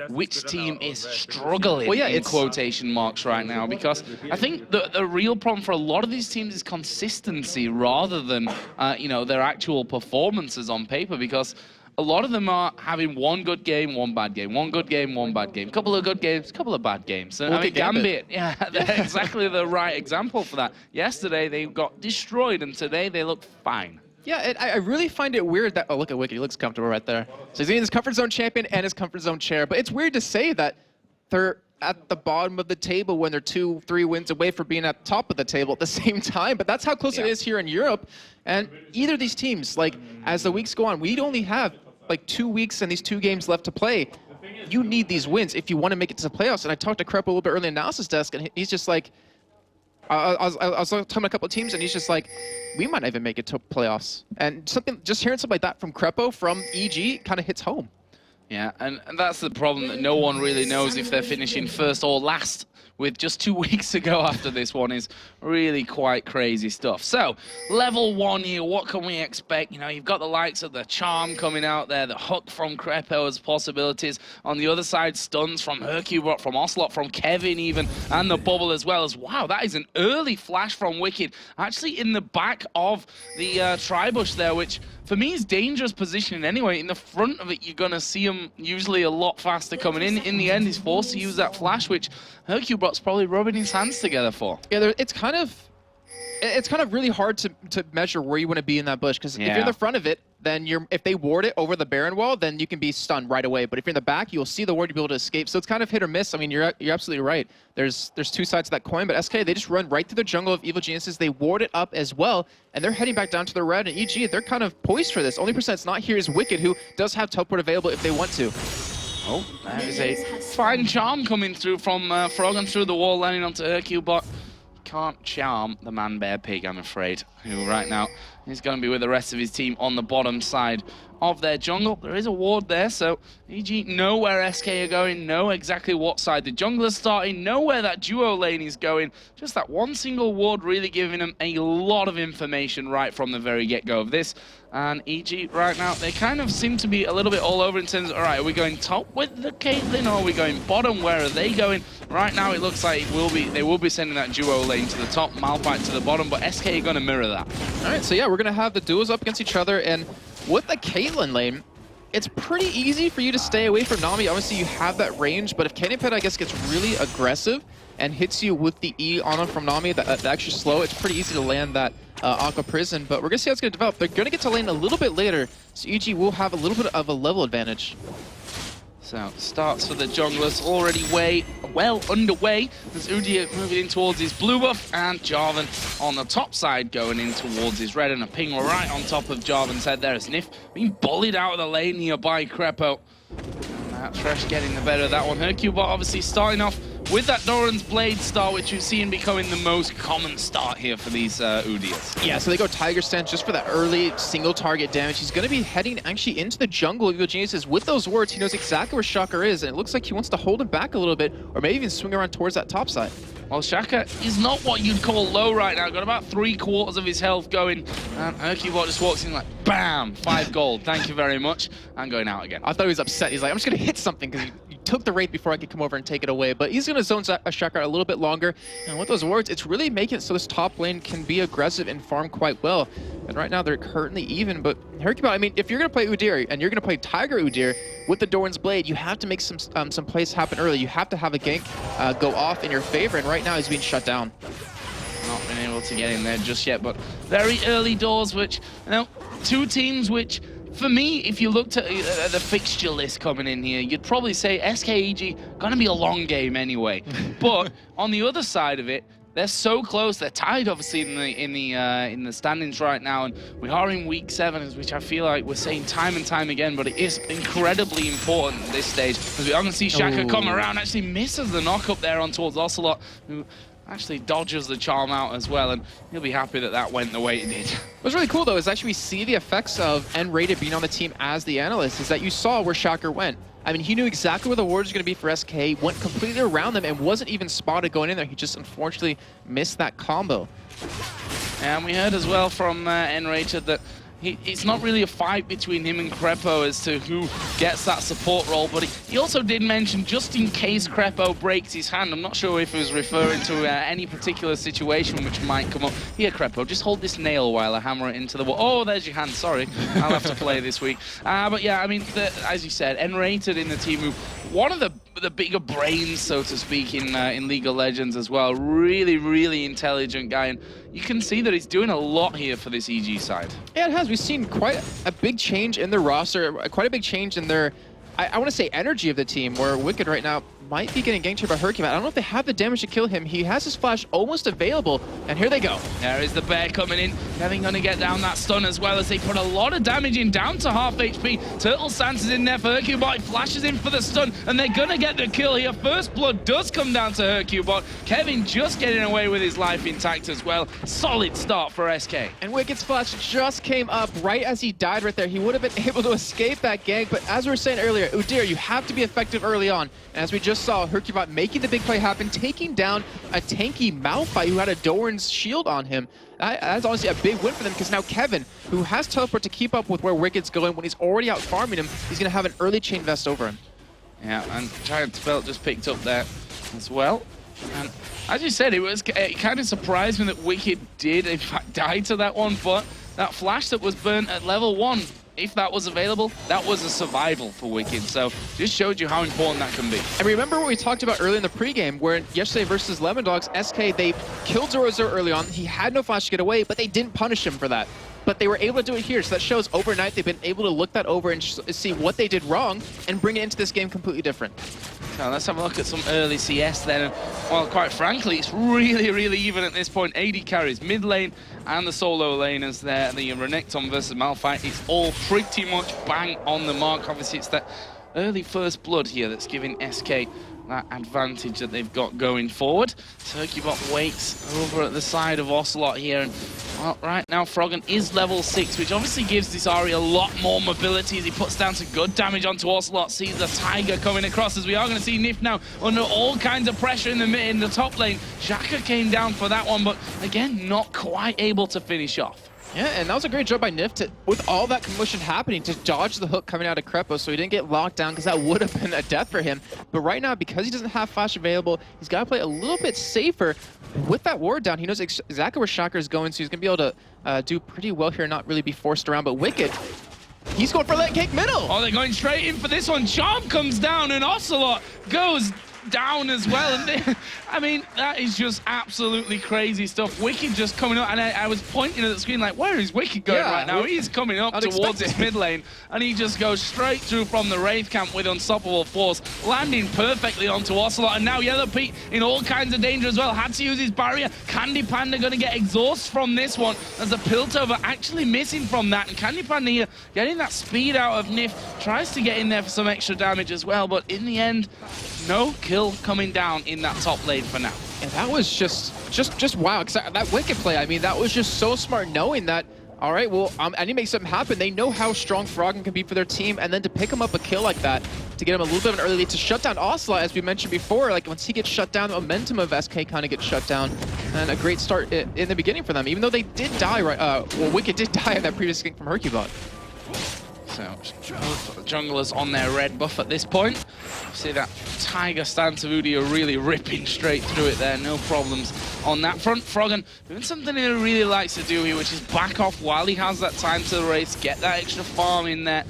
[SPEAKER 6] which team is struggling in quotation marks right now, because I think the real problem for a lot of these teams is consistency rather than their actual performances on paper, because a lot of them are having one good game, one bad game, one good game, one bad game, couple of good games, couple of bad games. So, I mean, Gambit, they're exactly the right example for that. Yesterday they got destroyed, and today they look fine.
[SPEAKER 7] Yeah, I really find it weird that... Oh, look at Wicked. He looks comfortable right there. So he's in his comfort zone champion and his comfort zone chair. But it's weird to say that they're at the bottom of the table when they're 2-3 wins away from being at the top of the table at the same time. But that's how close it is here in Europe. And either of these teams, as the weeks go on, we'd only have 2 weeks and these 2 games left to play. You need these wins if you want to make it to the playoffs. And I talked to Krepo a little bit early in the analysis desk, and he's just like... I was talking to a couple of teams, and he's just like, we might not even make it to playoffs. And just hearing something like that from Krepo, from EG, kind of hits home.
[SPEAKER 6] Yeah, and that's the problem, that no one really knows if they're finishing first or last, with just 2 weeks to go after this one, is really quite crazy stuff. So, level 1 here, what can we expect? You've got the likes of the Charm coming out there, the Hook from Krepo as possibilities. On the other side, stuns from Hercubot, from Ocelot, from Kevin even, and the Bubble as well. Wow, that is an early flash from Wicked, actually in the back of the Tribush there, which for me is dangerous positioning anyway. In the front of it, you're going to see him usually a lot faster coming in. In the end, he's forced to use that flash, which Hercubot's probably rubbing his hands together for.
[SPEAKER 7] Yeah, it's kind of really hard to measure where you want to be in that bush, because if you're in the front of it, then if they ward it over the Baron wall, then you can be stunned right away. But if you're in the back, you'll see the ward, you'll be able to escape. So it's kind of hit or miss. I mean, you're absolutely right. There's 2 sides to that coin, but SK, they just run right through the jungle of Evil Geniuses. They ward it up as well, and they're heading back down to the red. And EG, they're kind of poised for this. Only person that's not here is Wicked, who does have teleport available if they want to.
[SPEAKER 6] Oh, there is a fine charm coming through from Froggen through the wall, landing onto Hercubot. Can't charm the man bear pig, I'm afraid, who right now is going to be with the rest of his team on the bottom side of their jungle. There is a ward there, so EG know where SK are going, know exactly what side the jungler's starting, know where that duo lane is going. Just that one single ward really giving them a lot of information right from the very get-go of this. And EG right now, they kind of seem to be a little bit all over in terms of, all right, are we going top with the Caitlyn, or are we going bottom? Where are they going? Right now it looks like they will be sending that duo lane to the top, Malphite to the bottom, but SK are going to mirror that.
[SPEAKER 7] All right, so yeah, we're going to have the duos up against each other, and with the Caitlyn lane, it's pretty easy for you to stay away from Nami. Obviously, you have that range, but if Caitlyn, I guess, gets really aggressive and hits you with the E on him from Nami, the extra slow, it's pretty easy to land that Aqua Prison. But we're going to see how it's going to develop. They're going to get to lane a little bit later, so EG will have a little bit of a level advantage.
[SPEAKER 6] So, starts for the junglers already well underway. As Udyr moving in towards his blue buff, and Jarvan on the top side going in towards his red, and a ping right on top of Jarvan's head there as Nif being bullied out of the lane here by Krepo. And Thresh getting the better of that one. Hercubot obviously starting off with that Doran's Blade start, which you've seen becoming the most common start here for these Udyrs.
[SPEAKER 7] Yeah, so they go Tiger Stance just for that early single target damage. He's going to be heading actually into the jungle of Evil Geniuses. With those wards, he knows exactly where Shaka is, and it looks like he wants to hold him back a little bit, or maybe even swing around towards that top side.
[SPEAKER 6] Well, Shaka is not what you'd call low right now. Got about 3/4 of his health going, and Hercubot just walks in like, bam, 5 gold. Thank you very much. And going out again.
[SPEAKER 7] I thought he was upset. He's like, I'm just going to hit something, because he took the Wraith before I could come over and take it away. But he's going to zone Shaka out a little bit longer. And with those wards, it's really making it so this top lane can be aggressive and farm quite well. And right now, they're currently even. But Hercubot, I mean, if you're going to play Udyr, and you're going to play Tiger Udyr with the Doran's Blade, you have to make some plays happen early. You have to have a gank go off in your favor. And right now, he's being shut down.
[SPEAKER 6] Not been able to get in there just yet, but very early doors, which, two teams which, for me, if you looked at the fixture list coming in here, you'd probably say SKEG gonna be a long game anyway. But on the other side of it, they're so close. They're tied, obviously, in the standings right now, and we are in week 7, which I feel like we're saying time and time again. But it is incredibly important at this stage, because we are going to see Shaka come around. Actually misses the knock up there on towards Ocelot, who actually dodges the charm out as well, and he'll be happy that that went the way it did.
[SPEAKER 7] What's really cool, though, is actually we see the effects of N-Rated being on the team as the analyst, is that you saw where Shocker went. I mean, he knew exactly where the ward was going to be for SK, went completely around them, and wasn't even spotted going in there. He just unfortunately missed that combo.
[SPEAKER 6] And we heard as well from N-Rated that it's not really a fight between him and Crepo as to who gets that support role, but he also did mention just in case Crepo breaks his hand. I'm not sure if he was referring to any particular situation which might come up. Here, Crepo, just hold this nail while I hammer it into the wall. Oh, there's your hand, sorry. I'll have to play this week. But yeah, I mean, as you said, N-Rated in the team who, one of the bigger brains, so to speak, in League of Legends as well. Really, really intelligent guy, and you can see that he's doing a lot here for this EG side.
[SPEAKER 7] Yeah, it has. We've seen quite a big change in their roster, quite a big change in their, I want to say, energy of the team, where Wicked right now might be getting ganked here by Hercules. I don't know if they have the damage to kill him. He has his flash almost available, and here they go.
[SPEAKER 6] There is the bear coming in. Kevin going to get down that stun as well as they put a lot of damage in, down to half HP. Turtle Stance is in there for Hercubot. He flashes in for the stun, and they're going to get the kill here. First blood does come down to Hercubot. Kevin just getting away with his life intact as well. Solid start for SK.
[SPEAKER 7] And Wicked's flash just came up right as he died right there. He would have been able to escape that gank, but as we were saying earlier, Udyr, you have to be effective early on. And as we just saw, Hercubot making the big play happen, taking down a tanky Malphite who had a Doran's shield on him. That's honestly a big win for them, because now Kevin, who has teleport to keep up with where Wicked's going when he's already out farming him, he's going to have an early chain vest over him.
[SPEAKER 6] Yeah, and Giant Spell just picked up there as well. And as you said, it kind of surprised me that Wicked did, in fact, die to that one, but that flash that was burnt at level 1, if that was available, that was a survival for Wicked. So just showed you how important that can be.
[SPEAKER 7] And remember what we talked about earlier in the pregame, where yesterday versus Lemon Dogs, SK, they killed Zoro early on. He had no flash to get away, but they didn't punish him for that. But they were able to do it here, so that shows overnight they've been able to look that over and see what they did wrong and bring it into this game completely different.
[SPEAKER 6] So let's have a look at some early CS then. Well, quite frankly, it's really, really even at this point. AD carries mid lane and the solo laners there. The Renekton versus Malphite, it's all pretty much bang on the mark. Obviously, it's that early first blood here that's giving SK that advantage that they've got going forward. Hercubot waits over at the side of Ocelot here, and well, right now Froggen is level 6, which obviously gives this Ahri a lot more mobility as he puts down some good damage onto Ocelot. Sees the Tiger coming across, as we are going to see Nif now under all kinds of pressure in the top lane. Shaka came down for that one, but again, not quite able to finish off.
[SPEAKER 7] Yeah, and that was a great job by Nif with all that commotion happening, to dodge the hook coming out of Crepo so he didn't get locked down, because that would have been a death for him. But right now, because he doesn't have flash available, he's got to play a little bit safer. With that ward down, he knows exactly where Shocker is going, so he's going to be able to do pretty well here, not really be forced around. But Wicked, he's going for that cake middle.
[SPEAKER 6] Oh, they're going straight in for this one. Charm comes down and Ocelot goes down as well, and I mean, that is just absolutely crazy stuff. Wicked just coming up, and I was pointing at the screen like, where is Wicked going right now? He's coming up towards his mid lane, and he just goes straight through from the Wraith camp with unstoppable force, landing perfectly onto Ocelot, and now Yellow Pete in all kinds of danger as well. Had to use his barrier. Candy Panda going to get exhaust from this one, as the Piltover actually missing from that, and Candy Panda here getting that speed out of Nif, tries to get in there for some extra damage as well, but in the end, no kill coming down in that top lane for now.
[SPEAKER 7] And that was just wow. That Wicked play, I mean, that was just so smart, knowing that, all right, well, I need to make something happen. They know how strong Froggen can be for their team, and then to pick him up a kill like that, to get him a little bit of an early lead, to shut down Ocelot, as we mentioned before, like once he gets shut down, the momentum of SK kind of gets shut down, and a great start in the beginning for them, even though they did die, well, Wicked did die in that previous gank from Hercubot.
[SPEAKER 6] So, both junglers on their red buff at this point. See that Tiger stance of Udyr really ripping straight through it there, no problems on that front. Froggen doing something he really likes to do here, which is back off while he has that time to the race, get that extra farm in there,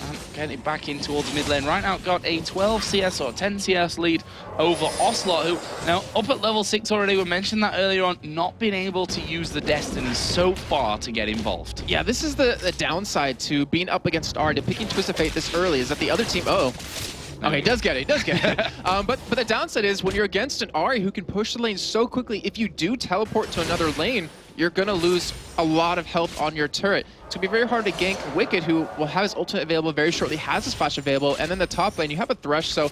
[SPEAKER 6] and get it back in towards mid lane. Right now, got a 12 CS or 10 CS lead over Ocelot, who now up at level 6 already. We mentioned that earlier on, not being able to use the Destiny so far to get involved.
[SPEAKER 7] Yeah, this is the downside to being up against R, to picking Twisted Fate this early, is that the other team, okay, he does get it, but the downside is when you're against an Ahri who can push the lane so quickly, if you do teleport to another lane, you're going to lose a lot of health on your turret. It's going to be very hard to gank Wicked, who will have his ultimate available very shortly, has his flash available, and then the top lane, you have a Thresh, so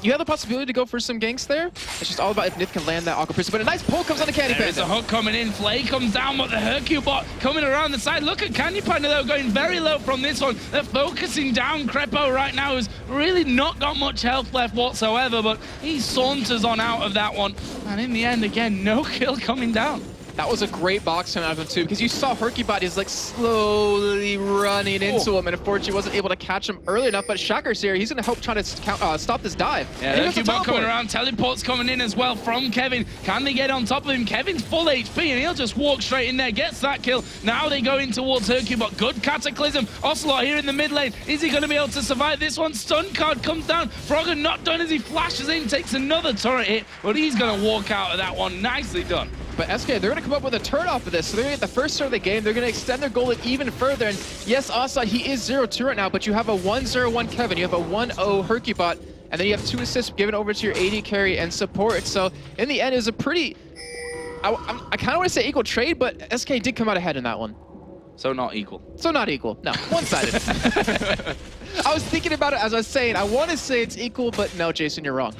[SPEAKER 7] you have the possibility to go for some ganks there. It's just all about if Nith can land that Aqua Prison. But a nice pull comes on the Candy Panda.
[SPEAKER 6] There's a hook coming in. Flay comes down, but the Hercule bot coming around the side. Look at Candy Panda, though, going very low from this one. They're focusing down Crepo right now, who's really not got much health left whatsoever, but he saunters on out of that one. And in the end, again, no kill coming down.
[SPEAKER 7] That was a great box turn out of him too, because you saw Hercubot like slowly running into him, and unfortunately wasn't able to catch him early enough. But Shakar's here; he's gonna help try to stop this dive.
[SPEAKER 6] Yeah, Hercubot coming around, teleports coming in as well from Kevin. Can they get on top of him? Kevin's full HP, and he'll just walk straight in there, gets that kill. Now they go in towards Hercubot. Good Cataclysm. Ocelot here in the mid lane. Is he gonna be able to survive this one? Stun card comes down. Froggen not done as he flashes in, takes another turret hit, but he's gonna walk out of that one. Nicely done.
[SPEAKER 7] But SK, they're going to come up with a turn off of this. So they're going to get the first turn of the game. They're going to extend their goal lead even further. And yes, Ocelot, he is 0-2 right now, but you have a 1-0-1 Kevin. You have a 1-0 Hercubot. And then you have 2 assists given over to your AD carry and support. So in the end, it was a pretty... I kind of want to say equal trade, but SK did come out ahead in that one.
[SPEAKER 6] So not equal.
[SPEAKER 7] So not equal. No, one-sided. I was thinking about it as I was saying. I want to say it's equal, but no, Jason, you're wrong.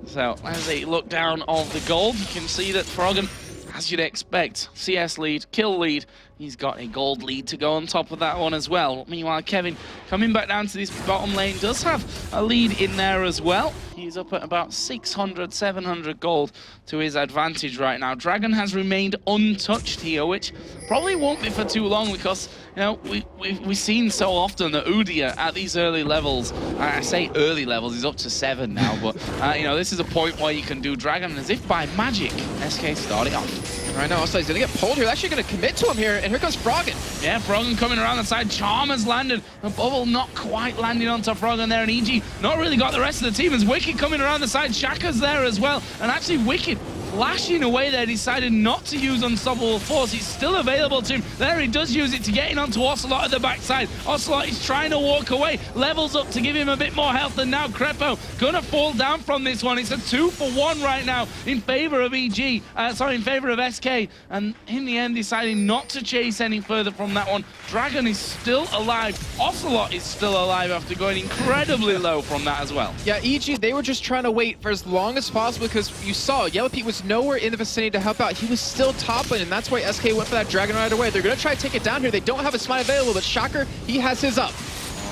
[SPEAKER 6] So as they look down of the gold, you can see that Froggen, as you'd expect, CS lead, kill lead, he's got a gold lead to go on top of that one as well. Meanwhile, Kevin, coming back down to this bottom lane, does have a lead in there as well. He's up at about 600, 700 gold to his advantage right now. Dragon has remained untouched here, which probably won't be for too long because, you know, we've seen so often that Udyr at these early levels, I say early levels, he's up to 7 now, but, you know, this is a point where you can do Dragon, and as if by magic, SK starting off.
[SPEAKER 7] Right now, Ocelot is going to get pulled here. They're actually going to commit to him here, and here comes Froggen.
[SPEAKER 6] Yeah, Froggen coming around the side. Charmer's landed. The bubble not quite landing onto Froggen there, and EG not really got the rest of the team. As Wicked coming around the side, Shaka's there as well. And actually, Wicked flashing away there, decided not to use Unstoppable Force. It's still available to him. There he does use it to get in onto Ocelot at the backside. Ocelot is trying to walk away. Levels up to give him a bit more health, and now Crepo gonna fall down from this one. It's a 2-for-1 right now in favor of EG. In favor of SK. And in the end, deciding not to chase any further from that one. Dragon is still alive. Ocelot is still alive after going incredibly low from that as well.
[SPEAKER 7] Yeah, EG, they were just trying to wait for as long as possible because you saw Yellow Pete was nowhere in the vicinity to help out. He was still top lane, and that's why SK went for that Dragon right away. They're going to try to take it down here. They don't have a smite available, but Shaka, he has his up.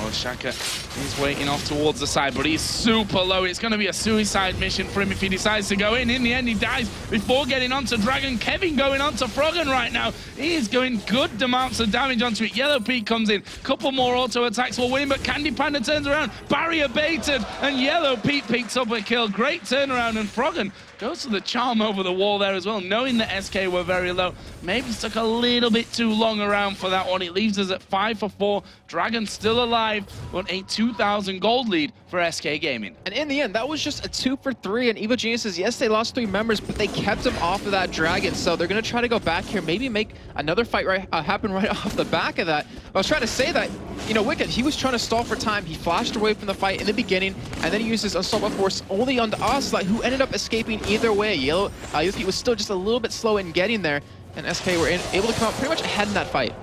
[SPEAKER 6] Oh, Shaka, he's waiting off towards the side, but he's super low. It's going to be a suicide mission for him if he decides to go in. In the end, he dies before getting onto Dragon. Kevin going onto Froggen right now. He is going good amounts of damage onto it. Yellow Pete comes in. Couple more auto attacks will win, but Candy Panda turns around. Barrier baited, and Yellow Pete picks up a kill. Great turnaround, and Froggen goes to the charm over the wall there as well, knowing that SK were very low. Maybe stuck a little bit too long around for that one. It leaves us at 5-for-4. Dragon still alive, but a 2,000 gold lead for SK Gaming.
[SPEAKER 7] And in the end, that was just a 2-for-3. And Evo Geniuses, yes, they lost 3 members, but they kept him off of that Dragon. So they're going to try to go back here, maybe make another fight happen right off the back of that. I was trying to say that, you know, Wicked, he was trying to stall for time. He flashed away from the fight in the beginning, and then he used his Unstoppable Force only on the Ocelot, who ended up escaping either way. Yellow Pete was still just a little bit slow in getting there, and SK were able to come out pretty much ahead in that fight.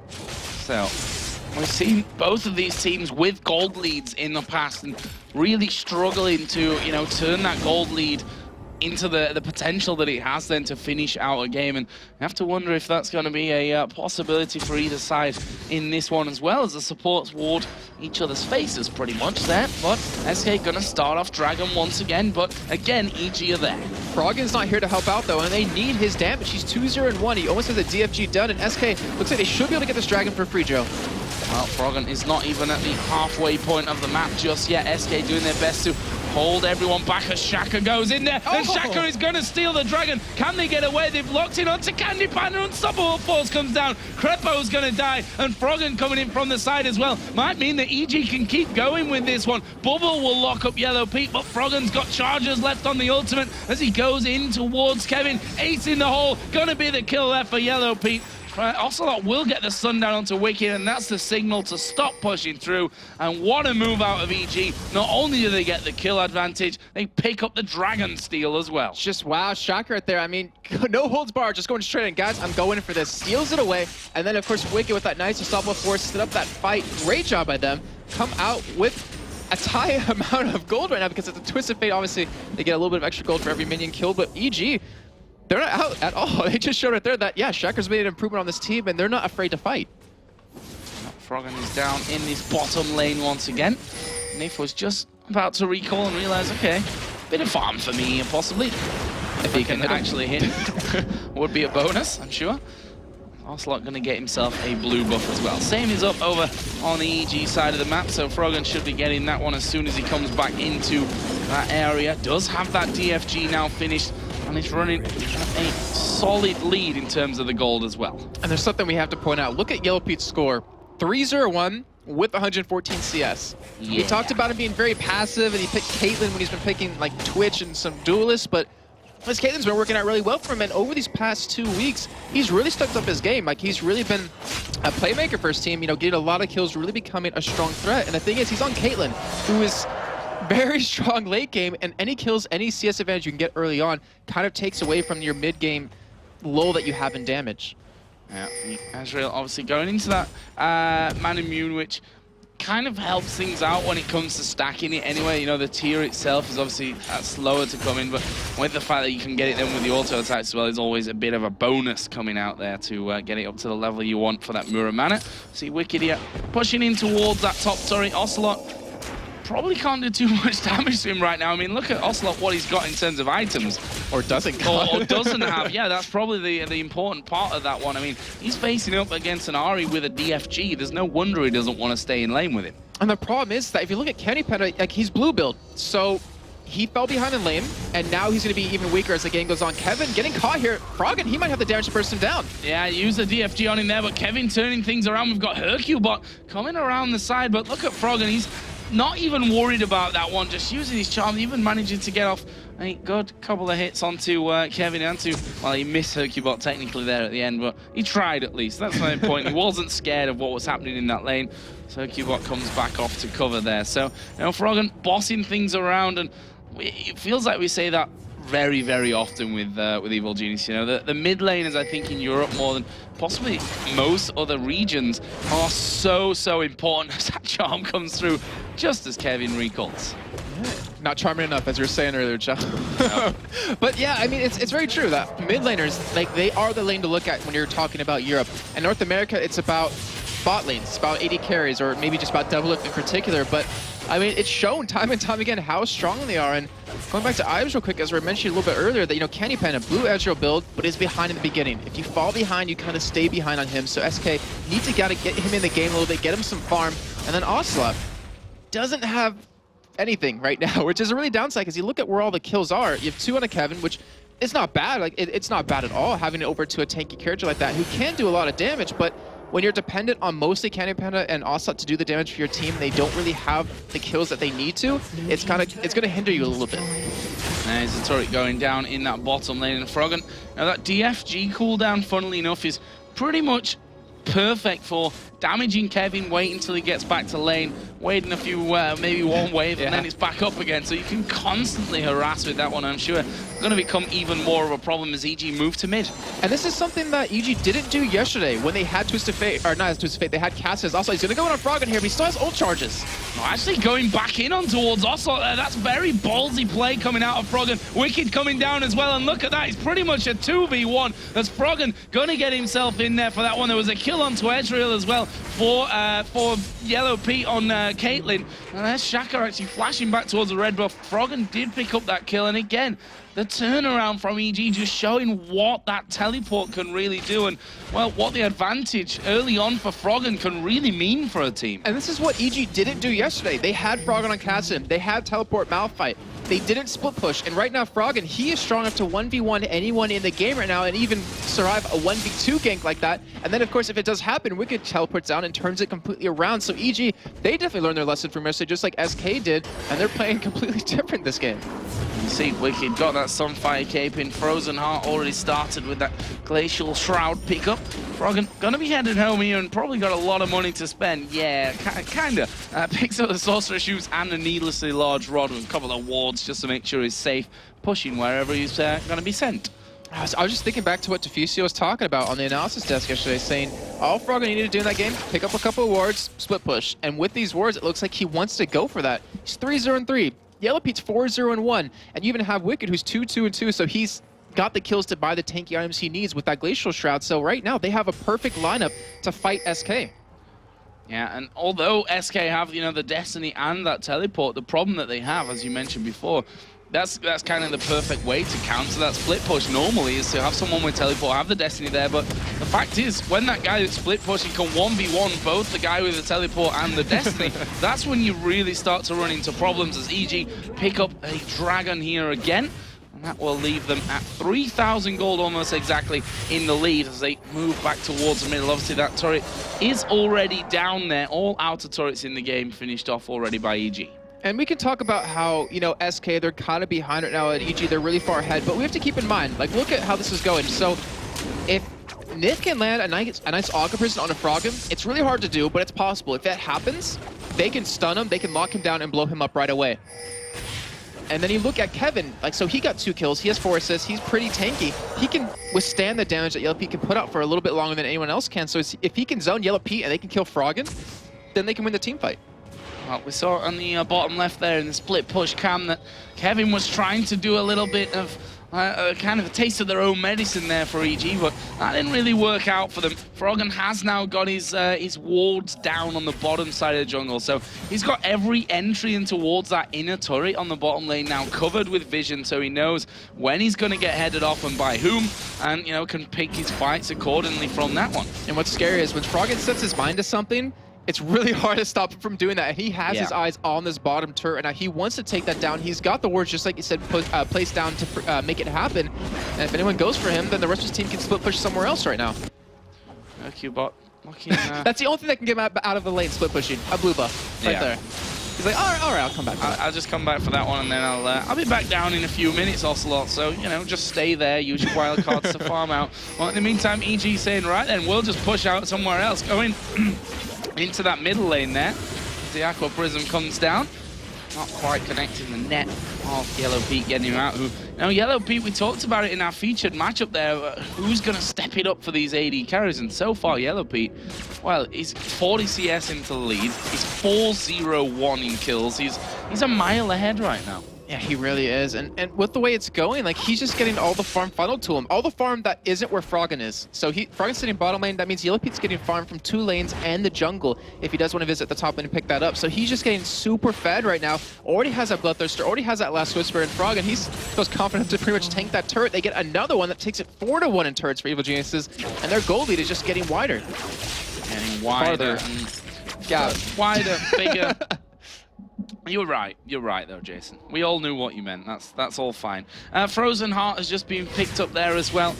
[SPEAKER 6] So we've seen both of these teams with gold leads in the past and really struggling to, you know, turn that gold lead into the potential that it has then to finish out a game, and I have to wonder if that's going to be a possibility for either side in this one, as well as the supports ward each other's faces pretty much there. But SK going to start off Dragon once again, but again EG are there.
[SPEAKER 7] Froggen's not here to help out though, and they need his damage. He's 2-0-1. He almost has a DFG done, and SK looks like they should be able to get this Dragon for free, Joe.
[SPEAKER 6] Well, Froggen is not even at the halfway point of the map just yet. SK doing their best to hold everyone back as Shaka goes in there. And Shaka is going to steal the Dragon. Can they get away? They've locked in onto Candy Panda. Unstoppable Force comes down. Crepo's going to die. And Froggen coming in from the side as well. Might mean that EG can keep going with this one. Bubble will lock up Yellow Pete, but Froggen's got charges left on the ultimate as he goes in towards Kevin. Ace in the hole. Going to be the kill there for Yellow Pete. Ocelot will get the stun down onto Wicked, and that's the signal to stop pushing through. And what a move out of EG. Not only do they get the kill advantage, they pick up the Dragon steal as well.
[SPEAKER 7] Just wow, Shocker right there. I mean, no holds barred, just going straight in. Guys, I'm going for this. Steals it away. And then, of course, Wicked with that nice Unstoppable Force, set up that fight. Great job by them. Come out with a tie amount of gold right now because it's a Twisted Fate. Obviously, they get a little bit of extra gold for every minion killed, but EG, they're not out at all. They just showed right there that, yeah, Shacker's made an improvement on this team, and they're not afraid to fight.
[SPEAKER 6] Froggen is down in this bottom lane once again. Nif was just about to recall and realize, okay, bit of farm for me, possibly. If he can actually hit, would be a bonus, I'm sure. Ocelot going to get himself a blue buff as well. Same is up over on the EG side of the map, so Froggen should be getting that one as soon as he comes back into that area. Does have that DFG now finished, and he's running a solid lead in terms of the gold as well.
[SPEAKER 7] And there's something we have to point out. Look at Yellow Pete's score. 3-0-1 with 114 CS.
[SPEAKER 6] Yeah.
[SPEAKER 7] We talked about him being very passive, and he picked Caitlyn when he's been picking like Twitch and some duelists, but this Caitlyn's been working out really well for him, and over these past 2 weeks, he's really stepped up his game. Like, he's really been a playmaker for his team, you know, getting a lot of kills, really becoming a strong threat. And the thing is, he's on Caitlyn, who is very strong late game, and any kills, any CS advantage you can get early on kind of takes away from your mid-game lull that you have in damage.
[SPEAKER 6] Yeah, Azrael obviously going into that man immune, which kind of helps things out when it comes to stacking it anyway. You know, the tier itself is obviously slower to come in, but with the fact that you can get it in with the auto attacks as well, is always a bit of a bonus coming out there to get it up to the level you want for that Mura mana. See Wicked here pushing in towards that top turret. Ocelot probably can't do too much damage to him right now. I mean, look at Ocelot, what he's got in terms of items.
[SPEAKER 7] Or doesn't got.
[SPEAKER 6] Or doesn't have. Yeah, that's probably the important part of that one. I mean, he's facing up against an Ahri with a DFG. There's no wonder he doesn't want to stay in lane with him.
[SPEAKER 7] And the problem is that if you look at Kenny Panda, like, he's blue build. So he fell behind in lane, and now he's going to be even weaker as the game goes on. Kevin getting caught here. Froggen, he might have the damage to burst him down.
[SPEAKER 6] Yeah, use the DFG on him there, but Kevin turning things around. We've got Hercubot coming around the side, but look at Froggen. He's not even worried about that one, just using his charm, even managing to get off a good couple of hits onto Kevin, well, he missed Hercubot technically there at the end, but he tried at least. That's the main point. He wasn't scared of what was happening in that lane, so Hercubot comes back off to cover there. So, you know, Froggen bossing things around, and it feels like we say that very, very often with Evil Genius. You know, the mid laners, I think, in Europe more than possibly most other regions are so important as that charm comes through, just as Kevin recalls.
[SPEAKER 7] Not charming enough, as you were saying earlier, Joe. No. But yeah, I mean, it's very true that mid laners, like, they are the lane to look at when you're talking about Europe. And North America, it's about bot lanes, it's about AD carries, or maybe just about double lift in particular. But I mean, it's shown time and time again how strong they are. And going back to Ives real quick, as we mentioned a little bit earlier, that, you know, Kenny Panda, blue Ezreal build, but is behind in the beginning. If you fall behind, you kind of stay behind on him. So SK needs to get him in the game a little bit, get him some farm. And then Ocelot doesn't have anything right now, which is a really downside, because you look at where all the kills are. You have 2 on a Kevin, which is not bad. Like, it's not bad at all, having it over to a tanky character like that, who can do a lot of damage, but when you're dependent on mostly Candy Panda and Ocelot to do the damage for your team, they don't really have the kills that they need to. It's going to hinder you a little bit.
[SPEAKER 6] There's a turret going down in that bottom lane, and Froggen. Now that DFG cooldown, funnily enough, is pretty much perfect for damaging Kevin, wait until he gets back to lane, waiting a few, maybe one wave, and then it's back up again. So you can constantly harass with that one. I'm sure it's going to become even more of a problem as EG move to mid.
[SPEAKER 7] And this is something that EG didn't do yesterday when they had Twisted Fate, or not as Twisted Fate, they had Cassius. Also, he's going to go in on Froggen here, but he still has ult charges.
[SPEAKER 6] Oh, actually going back in on towards Ocelot there. That's very ballsy play coming out of Froggen. Wicked coming down as well, and look at that. It's pretty much a 2v1. That's Froggen going to get himself in there for that one. There was a kill onto Ezreal as well for Yellow Pete on Caitlyn. And there's Shaka actually flashing back towards the red buff. Froggen did pick up that kill, and again, the turnaround from EG just showing what that teleport can really do, and, well, what the advantage early on for Froggen can really mean for a team.
[SPEAKER 7] And this is what EG didn't do yesterday. They had Froggen on Cassian. They had teleport Malphite. They didn't split push, and right now Froggen, he is strong enough to 1v1 anyone in the game right now and even survive a 1v2 gank like that. And then, of course, if it does happen, Wicked teleports down and turns it completely around. So EG, they definitely learned their lesson from yesterday, just like SK did, and they're playing completely different this game.
[SPEAKER 6] You see, Wicked got that Sunfire cape in. Frozen Heart already started with that Glacial Shroud pickup. Froggen gonna be headed home here and probably got a lot of money to spend. Yeah, kinda. Picks up the Sorcerer Shoes and a needlessly large rod with a couple of wards just to make sure he's safe, pushing wherever he's gonna be sent.
[SPEAKER 7] I was just thinking back to what Tefusio was talking about on the analysis desk yesterday, saying all Frogger needed to do in that game, pick up a couple of wards, split push. And with these wards, it looks like he wants to go for that. He's 3-0-3. Yellow Pete's 4-0-1. And you even have Wicked, who's 2-2-2. So he's got the kills to buy the tanky items he needs with that Glacial Shroud. So right now, they have a perfect lineup to fight SK.
[SPEAKER 6] Yeah, and although SK have, you know, the Destiny and that teleport, the problem that they have, as you mentioned before, that's kind of the perfect way to counter that split push normally, is to have someone with teleport, have the Destiny there. But the fact is, when that guy that's split pushing can 1v1 both the guy with the teleport and the Destiny, that's when you really start to run into problems, as EG pick up a Dragon here again. And that will leave them at 3,000 gold almost exactly in the lead as they move back towards the middle. Obviously that turret is already down there. All outer turrets in the game finished off already by EG.
[SPEAKER 7] And we can talk about how, you know, SK, they're kind of behind right now at EG. They're really far ahead. But we have to keep in mind, like, look at how this is going. So if Nith can land a nice Auger Prison on a Froggen, it's really hard to do, but it's possible. If that happens, they can stun him, they can lock him down and blow him up right away. And then you look at Kevin, like, so he got 2 kills, he has 4 assists, he's pretty tanky. He can withstand the damage that Yellow Pete can put out for a little bit longer than anyone else can. So if he can zone Yellow Pete and they can kill Froggen, then they can win the team fight.
[SPEAKER 6] Well, we saw on the bottom left there in the split push cam that Kevin was trying to do a little bit of kind of a taste of their own medicine there for EG, but that didn't really work out for them. Froggen has now got his wards down on the bottom side of the jungle, so he's got every entry in towards that inner turret on the bottom lane now covered with vision, so he knows when he's going to get headed off and by whom, and, you know, can pick his fights accordingly from that one.
[SPEAKER 7] And what's scary is when Froggen sets his mind to something, it's really hard to stop him from doing that. And he has his eyes on this bottom turret. Now he wants to take that down. He's got the wards, just like you said, placed down to make it happen. And if anyone goes for him, then the rest of his team can split push somewhere else right now.
[SPEAKER 6] Okay, bot.
[SPEAKER 7] That's the only thing that can get him out of the lane, split pushing. A blue buff right there. He's like, all right, I'll come back.
[SPEAKER 6] I'll just come back for that one, and then I'll be back down in a few minutes, Ocelot. So, you know, just stay there, use your wild cards to farm out. Well, in the meantime, EG saying, right then, we'll just push out somewhere else. Going into that middle lane there. The Aqua Prism comes down. Not quite connecting the net of Yellow Pete, getting him out. Now, Yellow Pete, we talked about it in our featured matchup there. Who's going to step it up for these AD carries? And so far, Yellow Pete, well, he's 40 CS into the lead. He's 4-0-1 in kills. He's a mile ahead right now.
[SPEAKER 7] Yeah, he really is. And with the way it's going, like, he's just getting all the farm funneled to him. All the farm that isn't where Froggen is. So Froggen's sitting bottom lane. That means Yellow Pete's getting farm from 2 lanes and the jungle if he does want to visit the top lane and pick that up. So he's just getting super fed right now. Already has that Bloodthirster, already has that Last Whisper in Froggen. He feels confident to pretty much tank that turret. They get another one that takes it 4-1 in turrets for Evil Geniuses. And their goal lead is just getting wider.
[SPEAKER 6] Getting wider. Wider, bigger. You're right though, Jason. We all knew what you meant. That's all fine. Frozen Heart has just been picked up there as well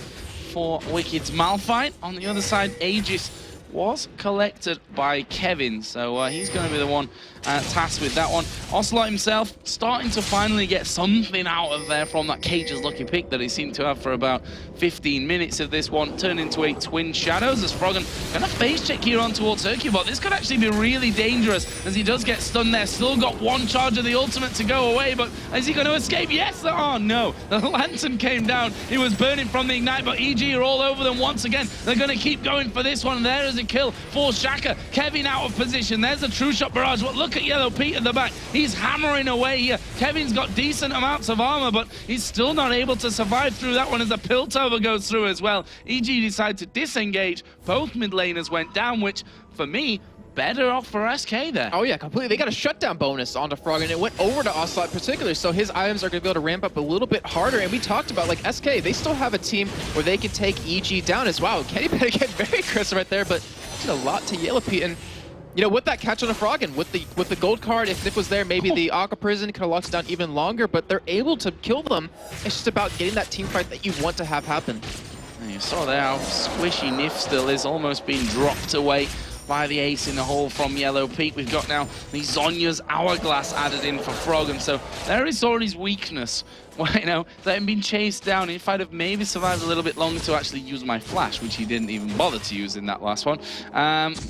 [SPEAKER 6] for Wicked's Malphite. On the other side, Aegis was collected by Kevin, so he's going to be the one tasked with that one. Ocelot himself starting to finally get something out of there from that Cage's lucky pick that he seemed to have for about 15 minutes of this one, turned into a Twin Shadows as Froggen gonna face check here on towards Hercubot. This could actually be really dangerous as he does get stunned there. Still got one charge of the ultimate to go away, but is he going to escape? Yes! Oh no, the lantern came down. He was burning from the ignite, but EG are all over them once again. They're going to keep going for this one. There is a kill for Shaka. Kevin out of position. There's a true shot barrage. But look at Yellow Pete at the back. He's hammering away here. Kevin's got decent amounts of armor, but he's still not able to survive through that one as the Piltover goes through as well. EG decided to disengage. Both mid laners went down, which, for me, better off for SK there.
[SPEAKER 7] Oh yeah, completely. They got a shutdown bonus onto Froggen, and it went over to Ocelot particularly, so his items are going to be able to ramp up a little bit harder. And we talked about, like, SK, they still have a team where they can take EG down as well. Kenny better get very crisp right there, but did a lot to Yellow Pete. And, you know, with that catch on a Froggen, with the gold card, if Nick was there, maybe the Aqua Prison could have locked it down even longer, but they're able to kill them. It's just about getting that team fight that you want to have happen.
[SPEAKER 6] And you saw there how squishy Nif still is, almost being dropped away by the ace in the hole from Yellow Pete. We've got now the Zhonya's Hourglass added in for Frog, and so there is already weakness. Well, you know, that had been chased down. If I'd have maybe survived a little bit longer to actually use my flash, which he didn't even bother to use in that last one,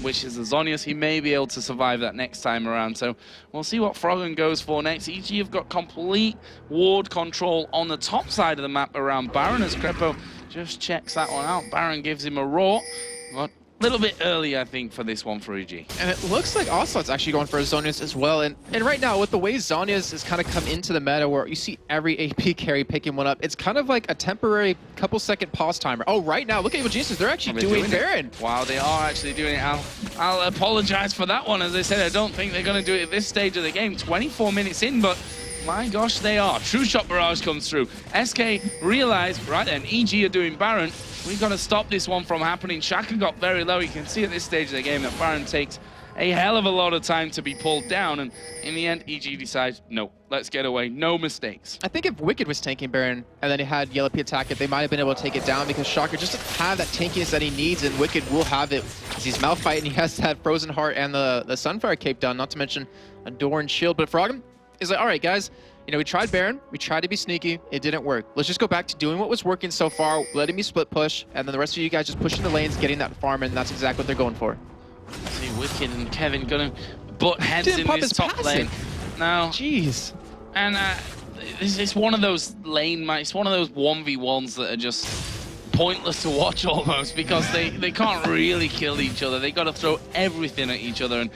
[SPEAKER 6] which is the Zhonya's, he may be able to survive that next time around. So we'll see what Froggen goes for next. EG have got complete ward control on the top side of the map around Baron, as Crepo just checks that one out. Baron gives him a roar. But a little bit early, I think, for this one for EG.
[SPEAKER 7] And it looks like Ocelot's actually going for Zhonya's as well. And right now, with the way Zhonya's has kind of come into the meta where you see every AP carry picking one up, it's kind of like a temporary couple-second pause timer. Oh, right now, look at Evilgenius. They're actually doing Baron.
[SPEAKER 6] Wow, they are actually doing it. I'll apologize for that one. As I said, I don't think they're going to do it at this stage of the game. 24 minutes in, but my gosh, they are. True Shot Barrage comes through. SK realized, right then, EG are doing Baron. We've got to stop this one from happening. Shaka got very low. You can see at this stage of the game that Baron takes a hell of a lot of time to be pulled down. And in the end, EG decides, no, let's get away. No mistakes.
[SPEAKER 7] I think if Wicked was tanking Baron and then he had Yellow P attack it, they might have been able to take it down because Shocker just doesn't have that tankiness that he needs, and Wicked will have it. He's Malphite and he has that Frozen Heart and the Sunfire Cape done, not to mention a Door and Shield. But Froggen is like, all right, guys, you know, we tried Baron, we tried to be sneaky, it didn't work. Let's just go back to doing what was working so far, letting me split push, and then the rest of you guys just pushing the lanes, getting that farm, and that's exactly what they're going for.
[SPEAKER 6] See Wicked and Kevin gonna butt heads in this top lane. No.
[SPEAKER 7] Jeez.
[SPEAKER 6] And it's one of those it's one of those 1v1s that are just pointless to watch almost, because they can't really kill each other. They got to throw everything at each other, and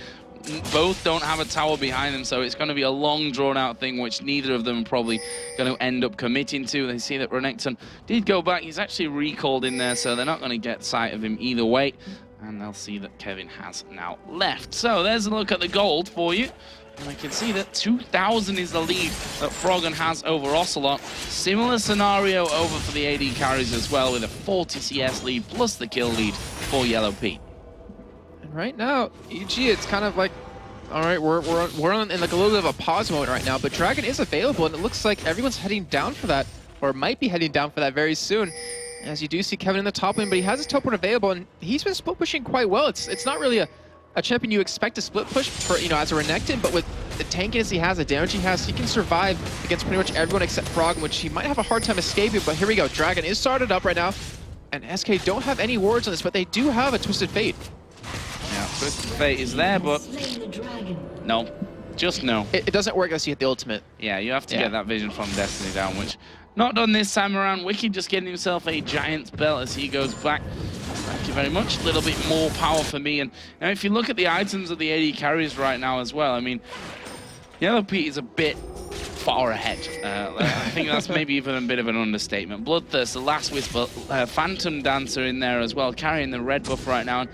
[SPEAKER 6] both don't have a tower behind them, so it's going to be a long drawn-out thing, which neither of them are probably going to end up committing to. They see that Renekton did go back. He's actually recalled in there, so they're not going to get sight of him either way. And they'll see that Kevin has now left. So there's a look at the gold for you. And I can see that 2,000 is the lead that Froggen has over Ocelot. Similar scenario over for the AD carries as well, with a 40 CS lead plus the kill lead for Yellow Pete.
[SPEAKER 7] And right now, EG, it's kind of like, all right, we're on in like a little bit of a pause mode right now, but Dragon is available, and it looks like everyone's heading down for that, or might be heading down for that very soon. As you do see Kevin in the top lane, but he has his teleport available, and he's been split pushing quite well. It's not really a champion you expect to split push for, you know, as a Renekton, but with the tankiness he has, the damage he has, he can survive against pretty much everyone except Frog, which he might have a hard time escaping. But here we go, Dragon is started up right now, and SK don't have any wards on this, but they do have a Twisted Fate.
[SPEAKER 6] Yeah, Twisted Fate is there, but no, just no.
[SPEAKER 7] It doesn't work unless you hit the ultimate.
[SPEAKER 6] Yeah, you have to get that vision from Destiny down, which not done this time around. Wicked just getting himself a Giant's Belt as he goes back. Thank you very much. A little bit more power for me. And now if you look at the items of the AD carries right now as well, I mean, Yellow Pete is a bit far ahead. I think that's maybe even a bit of an understatement. Bloodthirst, the Last Whisper, Phantom Dancer in there as well, carrying the red buff right now. And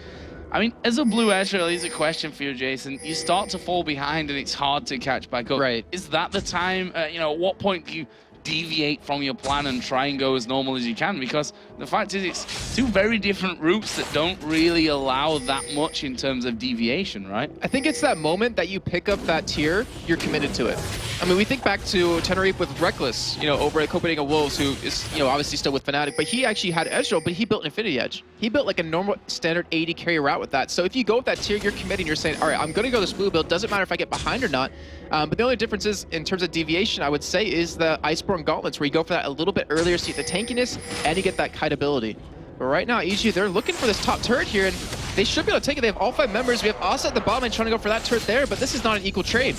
[SPEAKER 6] I mean, as a blue edge, here's a question for you, Jason. You start to fall behind and it's hard to catch back up.
[SPEAKER 7] Right.
[SPEAKER 6] Is that the time, you know, at what point do you deviate from your plan and try and go as normal as you can? Because the fact is, it's two very different routes that don't really allow that much in terms of deviation, right?
[SPEAKER 7] I think it's that moment that you pick up that tier, you're committed to it. I mean, we think back to Tenerife with Reckless, you know, over at Copenhagen Wolves, who is, you know, obviously still with Fnatic, but he actually had Edge, but he built an Infinity Edge. He built like a normal standard 80 carry route with that. So if you go with that tier, you're committing, you're saying, all right, I'm going to go this blue build, doesn't matter if I get behind or not. But the only difference is, in terms of deviation, I would say, is the Iceborne Gauntlets, where you go for that a little bit earlier, so you get the tankiness, and you get that kite ability. But right now, EG, they're looking for this top turret here, and they should be able to take it. They have all 5 members. We have Ocelot at the bottom and trying to go for that turret there, but this is not an equal trade.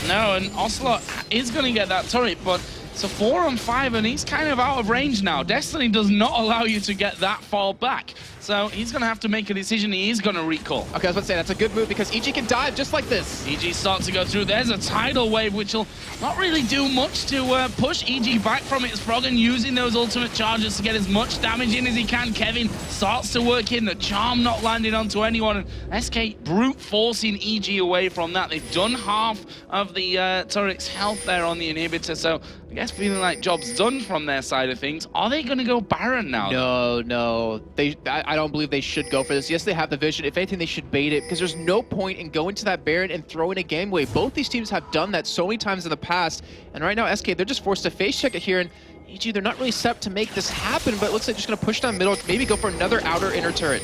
[SPEAKER 6] No, and Ocelot is going to get that turret, but it's a 4-on-5, and he's kind of out of range now. Destiny does not allow you to get that far back. So he's going to have to make a decision. He is going to recall.
[SPEAKER 7] Okay, I was about to say, that's a good move because EG can dive just like this.
[SPEAKER 6] EG starts to go through. There's a tidal wave, which will not really do much to push EG back from its Froggen, using those ultimate charges to get as much damage in as he can. Kevin starts to work in. The charm not landing onto anyone. And SK brute forcing EG away from that. They've done half of the turret's health there on the inhibitor. So I guess feeling like job's done from their side of things. Are they going to go Baron now?
[SPEAKER 7] No. I don't believe they should go for this. Yes, they have the vision. If anything, they should bait it because there's no point in going to that Baron and throwing a game away. Both these teams have done that so many times in the past. And right now, SK, they're just forced to face check it here. And EG, they're not really set up to make this happen, but it looks like they're just going to push down middle, maybe go for another outer inner turret.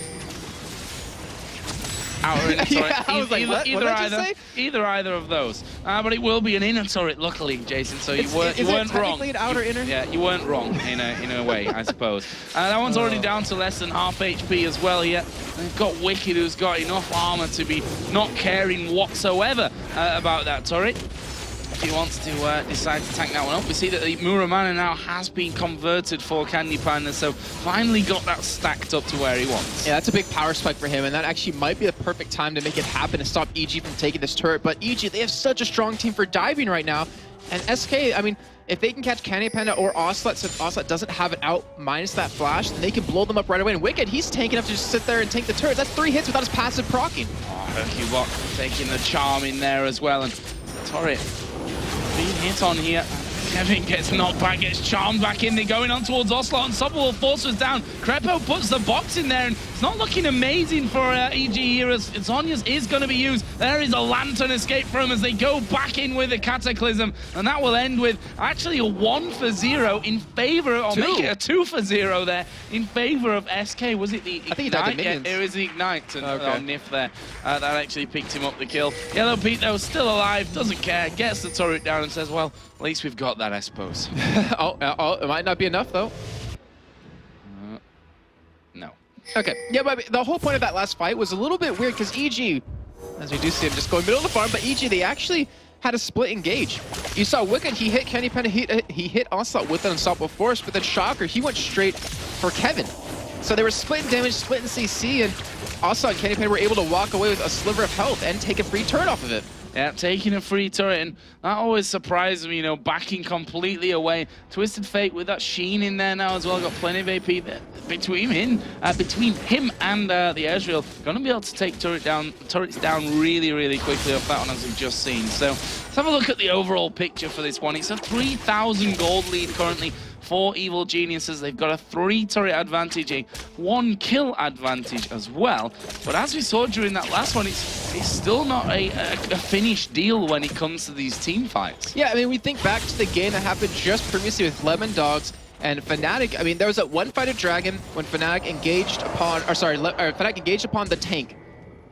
[SPEAKER 6] outer inner turret.
[SPEAKER 7] Yeah, I was like, what did I just say?
[SPEAKER 6] Either of those. But it will be an inner turret, luckily, Jason. So you weren't wrong.
[SPEAKER 7] Technically an outer inner?
[SPEAKER 6] Yeah, you weren't wrong in a way, I suppose. That one's already down to less than half HP as well here. They've got Wicked, who's got enough armor to be not caring whatsoever about that turret. If he wants to decide to tank that one up. We see that the Muramana now has been converted for Candy Panda, so finally got that stacked up to where he wants.
[SPEAKER 7] Yeah, that's a big power spike for him, and that actually might be the perfect time to make it happen to stop EG from taking this turret. But EG, they have such a strong team for diving right now, and SK, I mean, if they can catch Candy Panda or Ocelot, since Ocelot doesn't have it out minus that flash, then they can blow them up right away. And Wicked, he's tanky enough to just sit there and take the turret. That's 3 hits without his passive proccing.
[SPEAKER 6] Oh, Hercubot taking the charm in there as well, and turret being hit on here. Kevin gets knocked back, gets charmed back in. They're going on towards Ocelot. Unstoppable Force was down. Crepo puts the box in there, and it's not looking amazing for EG here as Zhonya's is going to be used. There is a Lantern escape from as they go back in with a Cataclysm, and that will end with actually a 1-for-0 in favor, or make it a 2-for-0 there in favor of SK. Was it the Ignite?
[SPEAKER 7] I think he died to minions.
[SPEAKER 6] Yeah, it was the Ignite and
[SPEAKER 7] okay.
[SPEAKER 6] Nif there. That actually picked him up the kill. Yellow Pete, though, still alive, doesn't care, gets the turret down and says, well, at least we've got that, I suppose.
[SPEAKER 7] It might not be enough, though.
[SPEAKER 6] No.
[SPEAKER 7] Okay, yeah, but the whole point of that last fight was a little bit weird because EG, as we do see him just going middle of the farm, but EG, they actually had a split engage. You saw Wicked, he hit Candy Panda, he hit Onslaught with an Unstoppable Force, but then Shocker, he went straight for Kevin. So they were splitting damage, splitting CC, and Onslaught and Candy Panda were able to walk away with a sliver of health and take a free turn off of it.
[SPEAKER 6] Yeah, taking a free turret, and that always surprised me, you know, backing completely away. Twisted Fate with that Sheen in there now as well, got plenty of AP there. Between him and the Ezreal, going to be able to take turrets down really, really quickly off that one, as we've just seen. So let's have a look at the overall picture for this one. It's a 3,000 gold lead currently for Evil Geniuses. They've got a 3-turret advantage, a 1-kill advantage as well. But as we saw during that last one, it's still not a finished deal when it comes to these team fights.
[SPEAKER 7] Yeah, I mean, we think back to the game that happened just previously with Lemon Dogs and Fnatic. I mean, there was that one fight at Dragon when Fnatic engaged upon, Fnatic engaged upon the tank.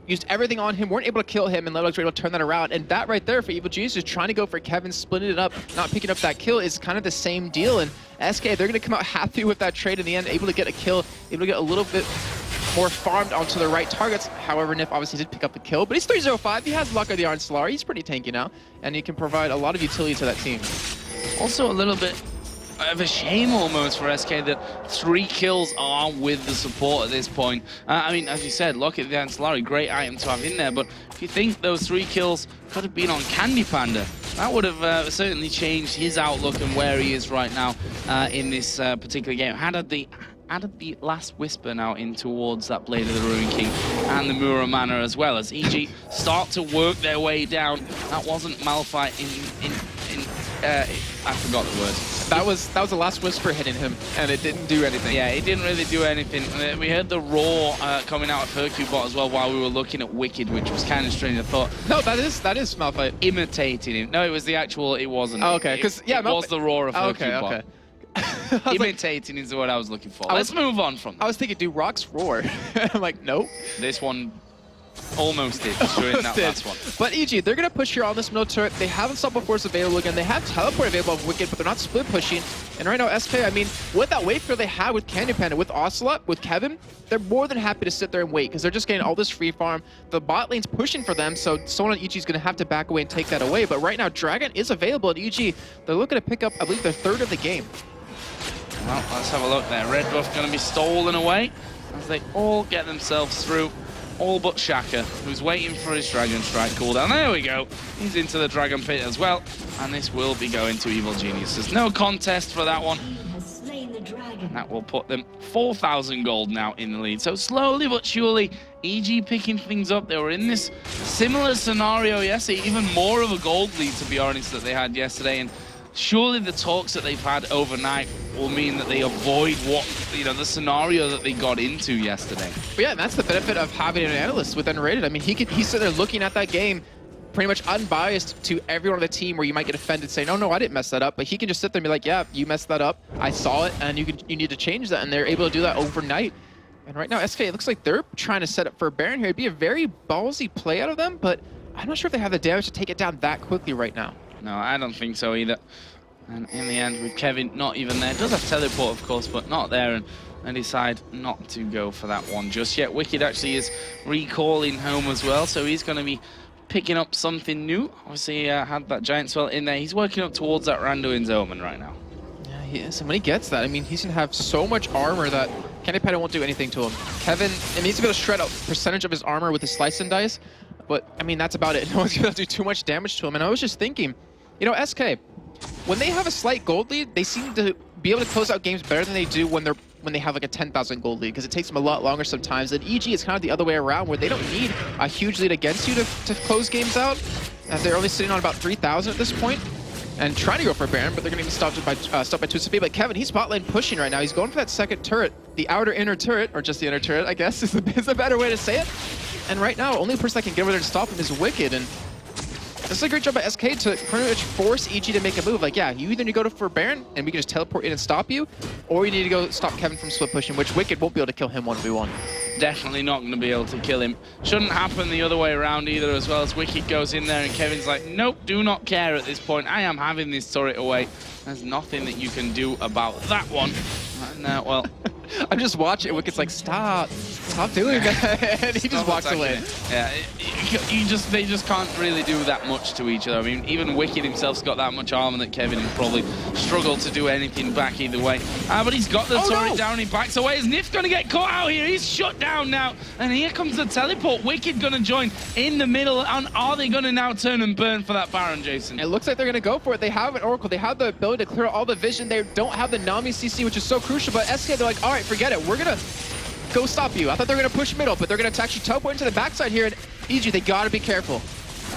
[SPEAKER 7] Used everything on him, weren't able to kill him, and Lemon Dogs were able to turn that around. And that right there for Evil Genius is trying to go for Kevin, splitting it up, not picking up that kill is kind of the same deal. And SK, they're going to come out happy with that trade in the end, able to get a kill, able to get a little bit more farmed onto the right targets. However, Nif obviously did pick up the kill, but he's 3-0-5. He has luck of the Iron Solari. He's pretty tanky now, and he can provide a lot of utility to that team.
[SPEAKER 6] Also a little bit of a shame almost for SK that 3 kills are with the support at this point. I mean, as you said, luck at the Iron Solari, great item to have in there, but if you think those 3 kills could have been on Candy Panda, that would have certainly changed his outlook and where he is right now in this particular game. Added the last whisper now in towards that Blade of the Ruin King and the Muramana as well, as EG start to work their way down. That wasn't Malphite I forgot the word.
[SPEAKER 7] That was the last whisper hitting him, and it didn't do anything.
[SPEAKER 6] Yeah, it didn't really do anything. We heard the roar coming out of Hercubot as well while we were looking at Wicked, which was kind of strange. I thought,
[SPEAKER 7] no, that is Malphite
[SPEAKER 6] imitating him. No, it was the actual. It wasn't.
[SPEAKER 7] Oh, okay, because yeah,
[SPEAKER 6] it was the roar of Hercubot.
[SPEAKER 7] Okay.
[SPEAKER 6] Imitating is the word I was looking for. Let's move on from that.
[SPEAKER 7] I was thinking, do rocks roar? I'm like, nope.
[SPEAKER 6] This one almost did during that last one.
[SPEAKER 7] But EG, they're going to push here on this middle turret. They have Unstoppable Force available again. They have Teleport available of Wicked, but they're not split pushing. And right now, SK, I mean, with that wave clear they have with Candy Panda, with Ocelot, with Kevin, they're more than happy to sit there and wait because they're just getting all this free farm. The bot lane's pushing for them, so someone on EG is going to have to back away and take that away. But right now, Dragon is available at EG. They're looking to pick up, I believe, their 3rd of the game.
[SPEAKER 6] Well, let's have a look there. Red buff going to be stolen away as they all get themselves through. All but Shaka, who's waiting for his Dragon Strike cooldown. There we go. He's into the Dragon Pit as well. And this will be going to Evil Geniuses. No contest for that one. And that will put them 4,000 gold now in the lead. So slowly but surely, EG picking things up. They were in this similar scenario yesterday, even more of a gold lead, to be honest, that they had yesterday. And surely the talks that they've had overnight will mean that they avoid the scenario that they got into yesterday.
[SPEAKER 7] But yeah, and that's the benefit of having an analyst with Unrated. I mean, he's sitting there looking at that game pretty much unbiased to everyone on the team where you might get offended saying, oh no, I didn't mess that up. But he can just sit there and be like, yeah, you messed that up. I saw it, and you need to change that. And they're able to do that overnight. And right now, SK, it looks like they're trying to set up for a Baron here. It'd be a very ballsy play out of them, but I'm not sure if they have the damage to take it down that quickly right now.
[SPEAKER 6] No, I don't think so either. And in the end, with Kevin not even there, does have teleport, of course, but not there, and they decide not to go for that one just yet. Wicked actually is recalling home as well, so he's going to be picking up something new. Obviously, had that giant swell in there. He's working up towards that Randuin's Omen right now.
[SPEAKER 7] Yeah, he is. And when he gets that, I mean, he's going to have so much armor that Candy Panda won't do anything to him. Kevin, it needs to be able to shred a percentage of his armor with his slice and dice, but I mean, that's about it. No one's going to do too much damage to him. And I was just thinking, you know, SK, when they have a slight gold lead, they seem to be able to close out games better than they do when they have like a 10,000 gold lead, because it takes them a lot longer sometimes. And EG is kind of the other way around, where they don't need a huge lead against you to close games out, as they're only sitting on about 3,000 at this point and trying to go for a Baron, but they're going to be stopped by Tusafi. But Kevin, he's spot lane pushing right now. He's going for that second turret, the outer inner turret, or just the inner turret, I guess is a better way to say it. And right now, only person that can get over there and stop him is Wicked. And this is a great job by SK to pretty much force EG to make a move. Like, yeah, you either need to go for a Baron, and we can just teleport in and stop you, or you need to go stop Kevin from split pushing, which Wicked won't be able to kill him 1v1.
[SPEAKER 6] Definitely not going to be able to kill him. Shouldn't happen the other way around either, as well, as Wicked goes in there and Kevin's like, nope, do not care at this point. I am having this turret away. There's nothing that you can do about that one. And, well...
[SPEAKER 7] I'm just watching, Wicked's like, stop doing that, and he just walks away.
[SPEAKER 6] Yeah, they just can't really do that much to each other. I mean, even Wicked himself's got that much armor that Kevin would probably struggle to do anything back either way. But he's got the turret down, he backs away. Is Nif gonna get caught out here? He's shut down now, and here comes the teleport. Wicked gonna join in the middle, and are they gonna now turn and burn for that Baron, Jason?
[SPEAKER 7] It looks like they're gonna go for it. They have an Oracle, they have the ability to clear all the vision. They don't have the Nami CC, which is so crucial, but SK, they're like, all right, forget it. We're gonna go stop you. I thought they were gonna push middle, but they're gonna actually teleport into the backside here, and EG, they gotta be careful.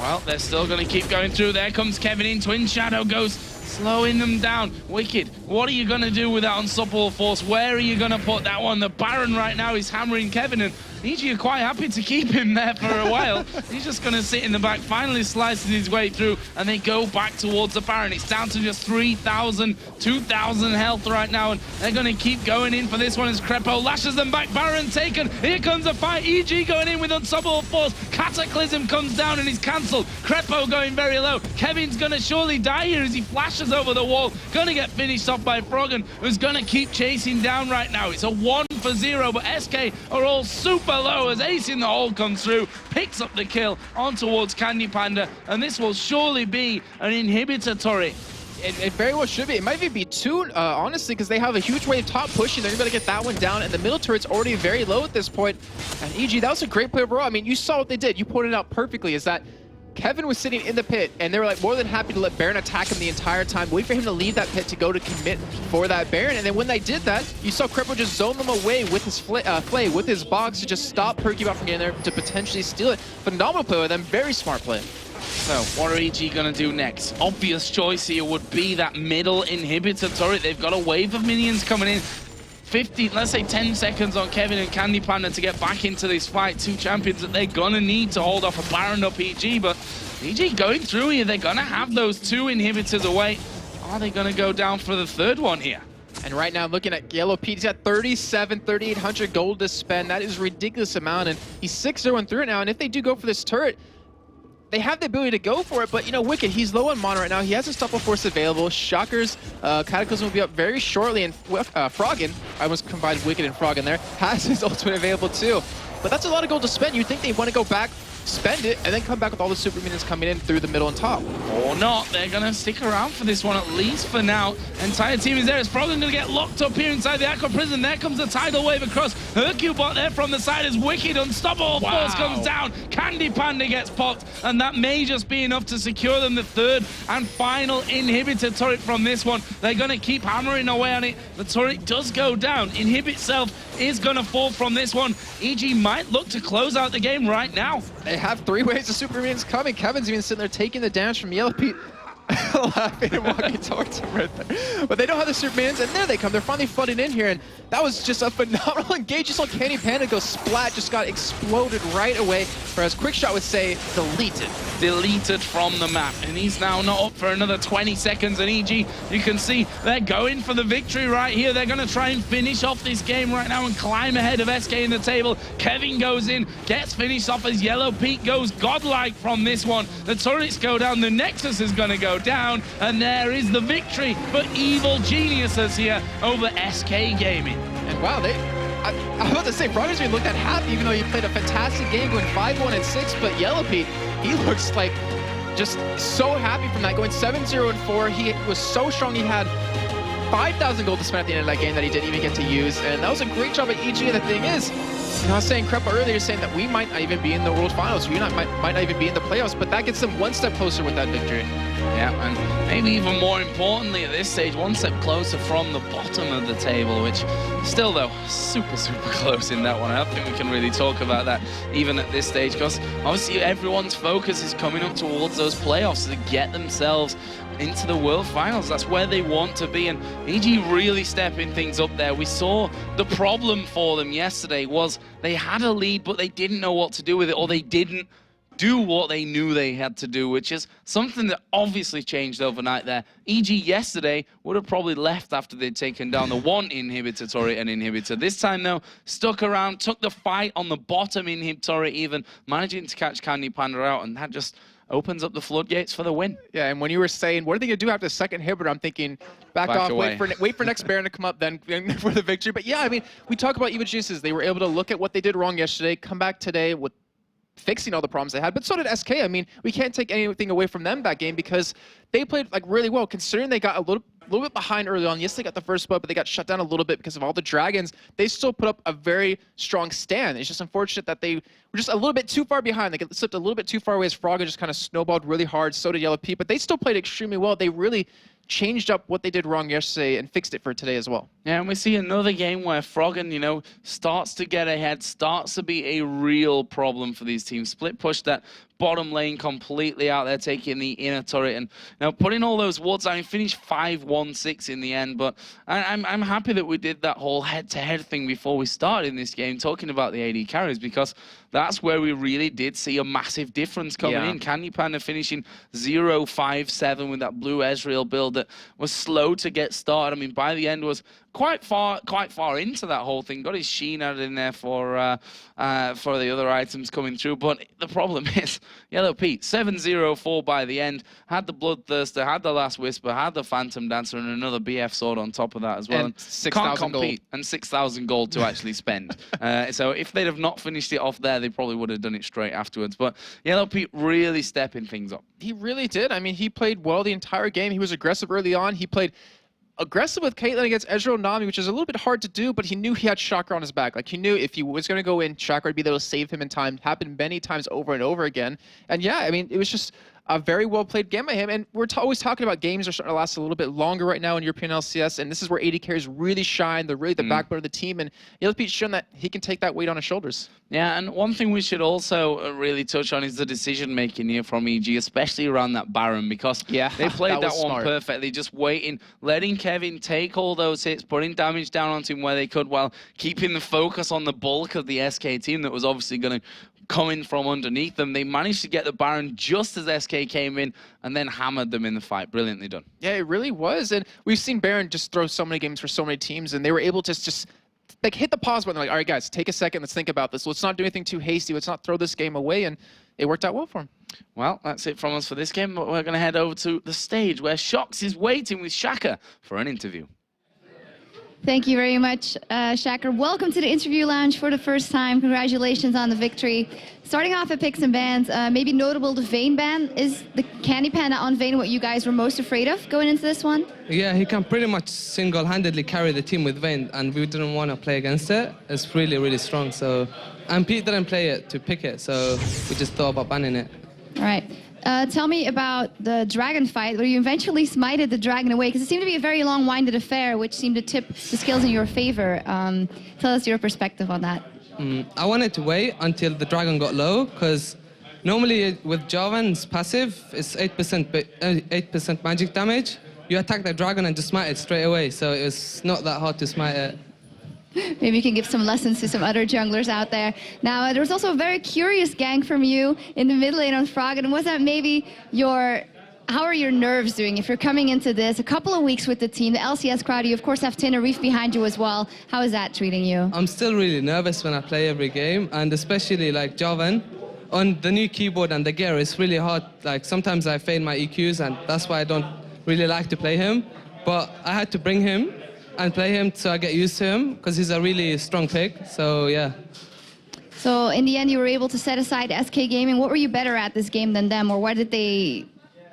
[SPEAKER 6] Well, they're still gonna keep going through. There comes Kevin in. Twin Shadow goes slowing them down. Wicked, what are you gonna do with that unstoppable force? Where are you gonna put that one? The Baron right now is hammering Kevin, and EG are quite happy to keep him there for a while. He's just gonna sit in the back, finally slices his way through, and they go back towards the Baron. It's down to just 3,000, 2,000 health right now, and they're gonna keep going in for this one as Crepo lashes them back. Baron taken. Here comes a fight. EG going in with unstoppable force. Cataclysm comes down and is cancelled. Crepo going very low. Kevin's gonna surely die here as he flashes over the wall. Gonna get finished off by Froggen, who's gonna keep chasing down right now. It's a 1-for-0, but SK are all super low as Ace in the hole comes through, picks up the kill on towards Candy Panda, and this will surely be an inhibitor turret.
[SPEAKER 7] It very well should be. It might even be two, honestly, because they have a huge wave top pushing. They're going to get that one down, and the middle turret's already very low at this point. And EG, that was a great play overall. I mean, you saw what they did. You pointed out perfectly, is that Kevin was sitting in the pit, and they were like more than happy to let Baron attack him the entire time, wait for him to leave that pit to go to commit for that Baron. And then when they did that, you saw Crepo just zone them away with his Flay, with his box to just stop Perkybot from getting there to potentially steal it. Phenomenal play with them, very smart play.
[SPEAKER 6] So, what are EG gonna do next? Obvious choice here would be that middle inhibitor turret. They've got a wave of minions coming in. 50, let's say 10 seconds on Kevin and Candy Panda to get back into this fight. Two champions that they're gonna need to hold off a Baron up EG, but EG going through here, they're gonna have those two inhibitors away. Are they gonna go down for the third one here?
[SPEAKER 7] And right now, I'm looking at Yellow Pete. He's got 3,800 gold to spend. That is a ridiculous amount, and he's 6-0 through it now. And if they do go for this turret, they have the ability to go for it, but, you know, Wicked, he's low on mana right now. He has Unstoppable Force available. Shockers, Cataclysm will be up very shortly, and Froggen, I almost combined Wicked and Froggen there, has his ultimate available too. But that's a lot of gold to spend. You'd think they want to go back, spend it, and then come back with all the super minions coming in through the middle and top.
[SPEAKER 6] Or not. They're going to stick around for this one, at least for now. Entire team is there. It's probably going to get locked up here inside the Aqua Prison. There comes the tidal wave across. Hercubot there from the side as Wicked. Unstoppable Force comes down. Candy Panda gets popped, and that may just be enough to secure them the third and final inhibitor turret from this one. They're going to keep hammering away on it. The turret does go down. Inhibit Self is going to fall from this one. EG might look to close out the game right now.
[SPEAKER 7] They have 3 waves of super minions coming. Kevin's even sitting there taking the damage from Yellow Pete. laughing and walking towards him right there. But they don't have the super minions, and there they come. They're finally flooding in here, and that was just a phenomenal engage. You saw Candy Panda go splat, just got exploded right away. Whereas Quickshot would say, deleted.
[SPEAKER 6] Deleted from the map, and he's now not up for another 20 seconds. And EG, you can see they're going for the victory right here. They're going to try and finish off this game right now and climb ahead of SK in the table. Kevin goes in, gets finished off as Yellow Pete goes godlike from this one. The turrets go down, the Nexus is going to go down, and there is the victory for Evil Geniuses here over SK Gaming.
[SPEAKER 7] And wow, I was about to say, Frogger's been looked at happy, even though he played a fantastic game going 5-1 and 6, but Yellow Pete, he looks like just so happy from that, going 7-0 and 4. He was so strong, he had 5,000 gold to spend at the end of that game that he didn't even get to use, and that was a great job at EG. And the thing is, you know, I was saying Krepa earlier, saying that we might not even be in the World Finals, we might not even be in the playoffs, but that gets them one step closer with that victory.
[SPEAKER 6] Yeah, and maybe even more importantly at this stage, one step closer from the bottom of the table, which still though, super close in that one. I don't think we can really talk about that even at this stage, because obviously everyone's focus is coming up towards those playoffs to get themselves into the World Finals. That's where they want to be, and EG really stepping things up there. We saw the problem for them yesterday was they had a lead, but they didn't know what to do with it, or they didn't do what they knew they had to do, which is something that obviously changed overnight there. EG yesterday would have probably left after they'd taken down the one inhibitor turret and inhibitor. This time though, stuck around, took the fight on the bottom inhib turret even, managing to catch Candy Panda out, and that just opens up the floodgates for the win.
[SPEAKER 7] Yeah, and when you were saying, what are they going to do after the second inhibitor, I'm thinking, back off,
[SPEAKER 6] away.
[SPEAKER 7] wait for next Baron to come up, then for the victory. But yeah, I mean, we talk about Evil Geniuses. They were able to look at what they did wrong yesterday, come back today with fixing all the problems they had, but so did SK. I mean, we can't take anything away from them that game because they played like really well, considering they got a little bit behind early on. Yes, they got the first spot, but they got shut down a little bit because of all the dragons. They still put up a very strong stand. It's just unfortunate that they were just a little bit too far behind. They slipped a little bit too far away as Frogger just kind of snowballed really hard. So did Yellow Pete, but they still played extremely well. They really changed up what they did wrong yesterday and fixed it for today as well.
[SPEAKER 6] Yeah, and we see another game where Froggen, you know, starts to get ahead, starts to be a real problem for these teams. Split push that bottom lane completely out there, taking the inner turret and now putting all those wards. I mean, finished 5-1-6 in the end, but I'm happy that we did that whole head-to-head thing before we started in this game, talking about the AD carries, because that's where we really did see a massive difference coming in. Candy Panda finishing 0-5-7 with that blue Ezreal build that was slow to get started. I mean, by the end was quite far into that whole thing. Got his Sheen added in there for the other items coming through. But the problem is, Yellow Pete, 7-0-4 by the end. Had the Bloodthirster, had the Last Whisper, had the Phantom Dancer, and another BF sword on top of that as well.
[SPEAKER 7] And 6,000 gold.
[SPEAKER 6] And 6,000 gold to actually spend. So if they'd have not finished it off there, they probably would have done it straight afterwards. But Yellow Pete really stepping things up.
[SPEAKER 7] He really did. I mean, he played well the entire game. He was aggressive early on. He played aggressive with Caitlyn against Ezreal Nami, which is a little bit hard to do, but he knew he had Chakra on his back. Like, he knew if he was going to go in, Chakra would be able to save him in time. Happened many times over and over again. And yeah, I mean, it was just a very well-played game by him. And we're always talking about games are starting to last a little bit longer right now in European LCS, and this is where AD carries really shine. They're really the backbone of the team, and Yellow Pete's shown that he can take that weight on his shoulders.
[SPEAKER 6] Yeah, and one thing we should also really touch on is the decision-making here from EG, especially around that Baron, because they played that one perfectly, just waiting, letting Kevin take all those hits, putting damage down onto him where they could, while keeping the focus on the bulk of the SK team that was obviously going to coming from underneath them. They managed to get the Baron just as SK came in and then hammered them in the fight. Brilliantly done.
[SPEAKER 7] Yeah, it really was. And we've seen Baron just throw so many games for so many teams, and they were able to just like hit the pause button. Like, all right, guys, take a second. Let's think about this. Let's not do anything too hasty. Let's not throw this game away. And it worked out well for him.
[SPEAKER 6] Well, that's it from us for this game. But we're going to head over to the stage where Shox is waiting with Shaka for an interview.
[SPEAKER 1] Thank you very much, Shaker. Welcome to the interview lounge for the first time. Congratulations on the victory. Starting off at picks and bans, maybe notable the Vayne ban. Is the Candy Panda on Vayne what you guys were most afraid of going into this one?
[SPEAKER 8] Yeah, he can pretty much single-handedly carry the team with Vayne, and we didn't want to play against it. It's really, really strong. So, and Pete didn't play it to pick it, so we just thought about banning it.
[SPEAKER 1] All right. Tell me about the dragon fight, where you eventually smited the dragon away, because it seemed to be a very long-winded affair, which seemed to tip the scales in your favor. Tell us your perspective on that.
[SPEAKER 8] I wanted to wait until the dragon got low, because Normally with Jarvan's passive, it's 8% magic damage. You attack the dragon and just smite it straight away, so it's not that hard to smite it.
[SPEAKER 1] Maybe you can give some lessons to some other junglers out there. Now, there was also a very curious gank from you in the mid lane on Frog, and was that maybe how are your nerves doing if you're coming into this a couple of weeks with the team, the LCS crowd, you of course have Tenerife behind you as well. How is that treating you?
[SPEAKER 8] I'm still really nervous when I play every game, and especially like Jarvan. On the new keyboard and the gear, it's really hard. Like sometimes I fail my EQs, and that's why I don't really like to play him. But I had to bring him and play him so I get used to him, because he's a really strong pick, so yeah.
[SPEAKER 1] So in the end, you were able to set aside SK Gaming. What were you better at this game than them, or why did they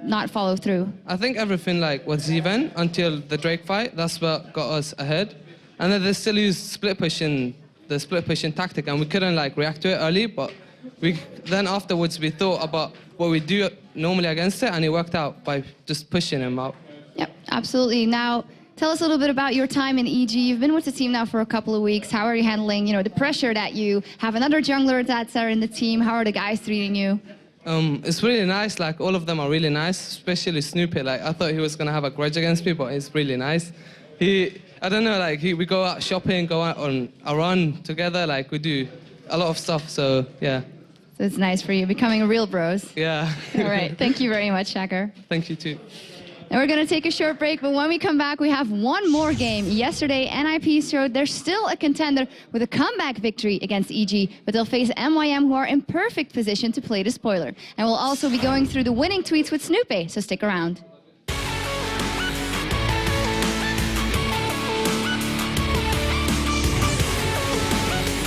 [SPEAKER 1] not follow through?
[SPEAKER 8] I think everything like was even until the Drake fight. That's what got us ahead. And then they still used the split pushing tactic, and we couldn't like react to it early, but then afterwards we thought about what we do normally against it, and it worked out by just pushing him out.
[SPEAKER 1] Yep, absolutely. Now, tell us a little bit about your time in EG. You've been with the team now for a couple of weeks. How are you handling, the pressure that you have another jungler that's there in the team? How are the guys treating you?
[SPEAKER 8] It's really nice. Like all of them are really nice, especially Snoopy. Like I thought he was gonna have a grudge against me, but he's really nice. I don't know. Like we go out shopping, go out on a run together. Like we do a lot of stuff. So yeah.
[SPEAKER 1] So it's nice for you becoming real bros.
[SPEAKER 8] Yeah.
[SPEAKER 1] All right. Thank you very much, Shakar.
[SPEAKER 8] Thank you too.
[SPEAKER 1] And we're going to take a short break, but when we come back, we have one more game. Yesterday, NIP showed they're still a contender with a comeback victory against EG, but they'll face MYM, who are in perfect position to play the spoiler. And we'll also be going through the winning tweets with Snoopy, so stick around.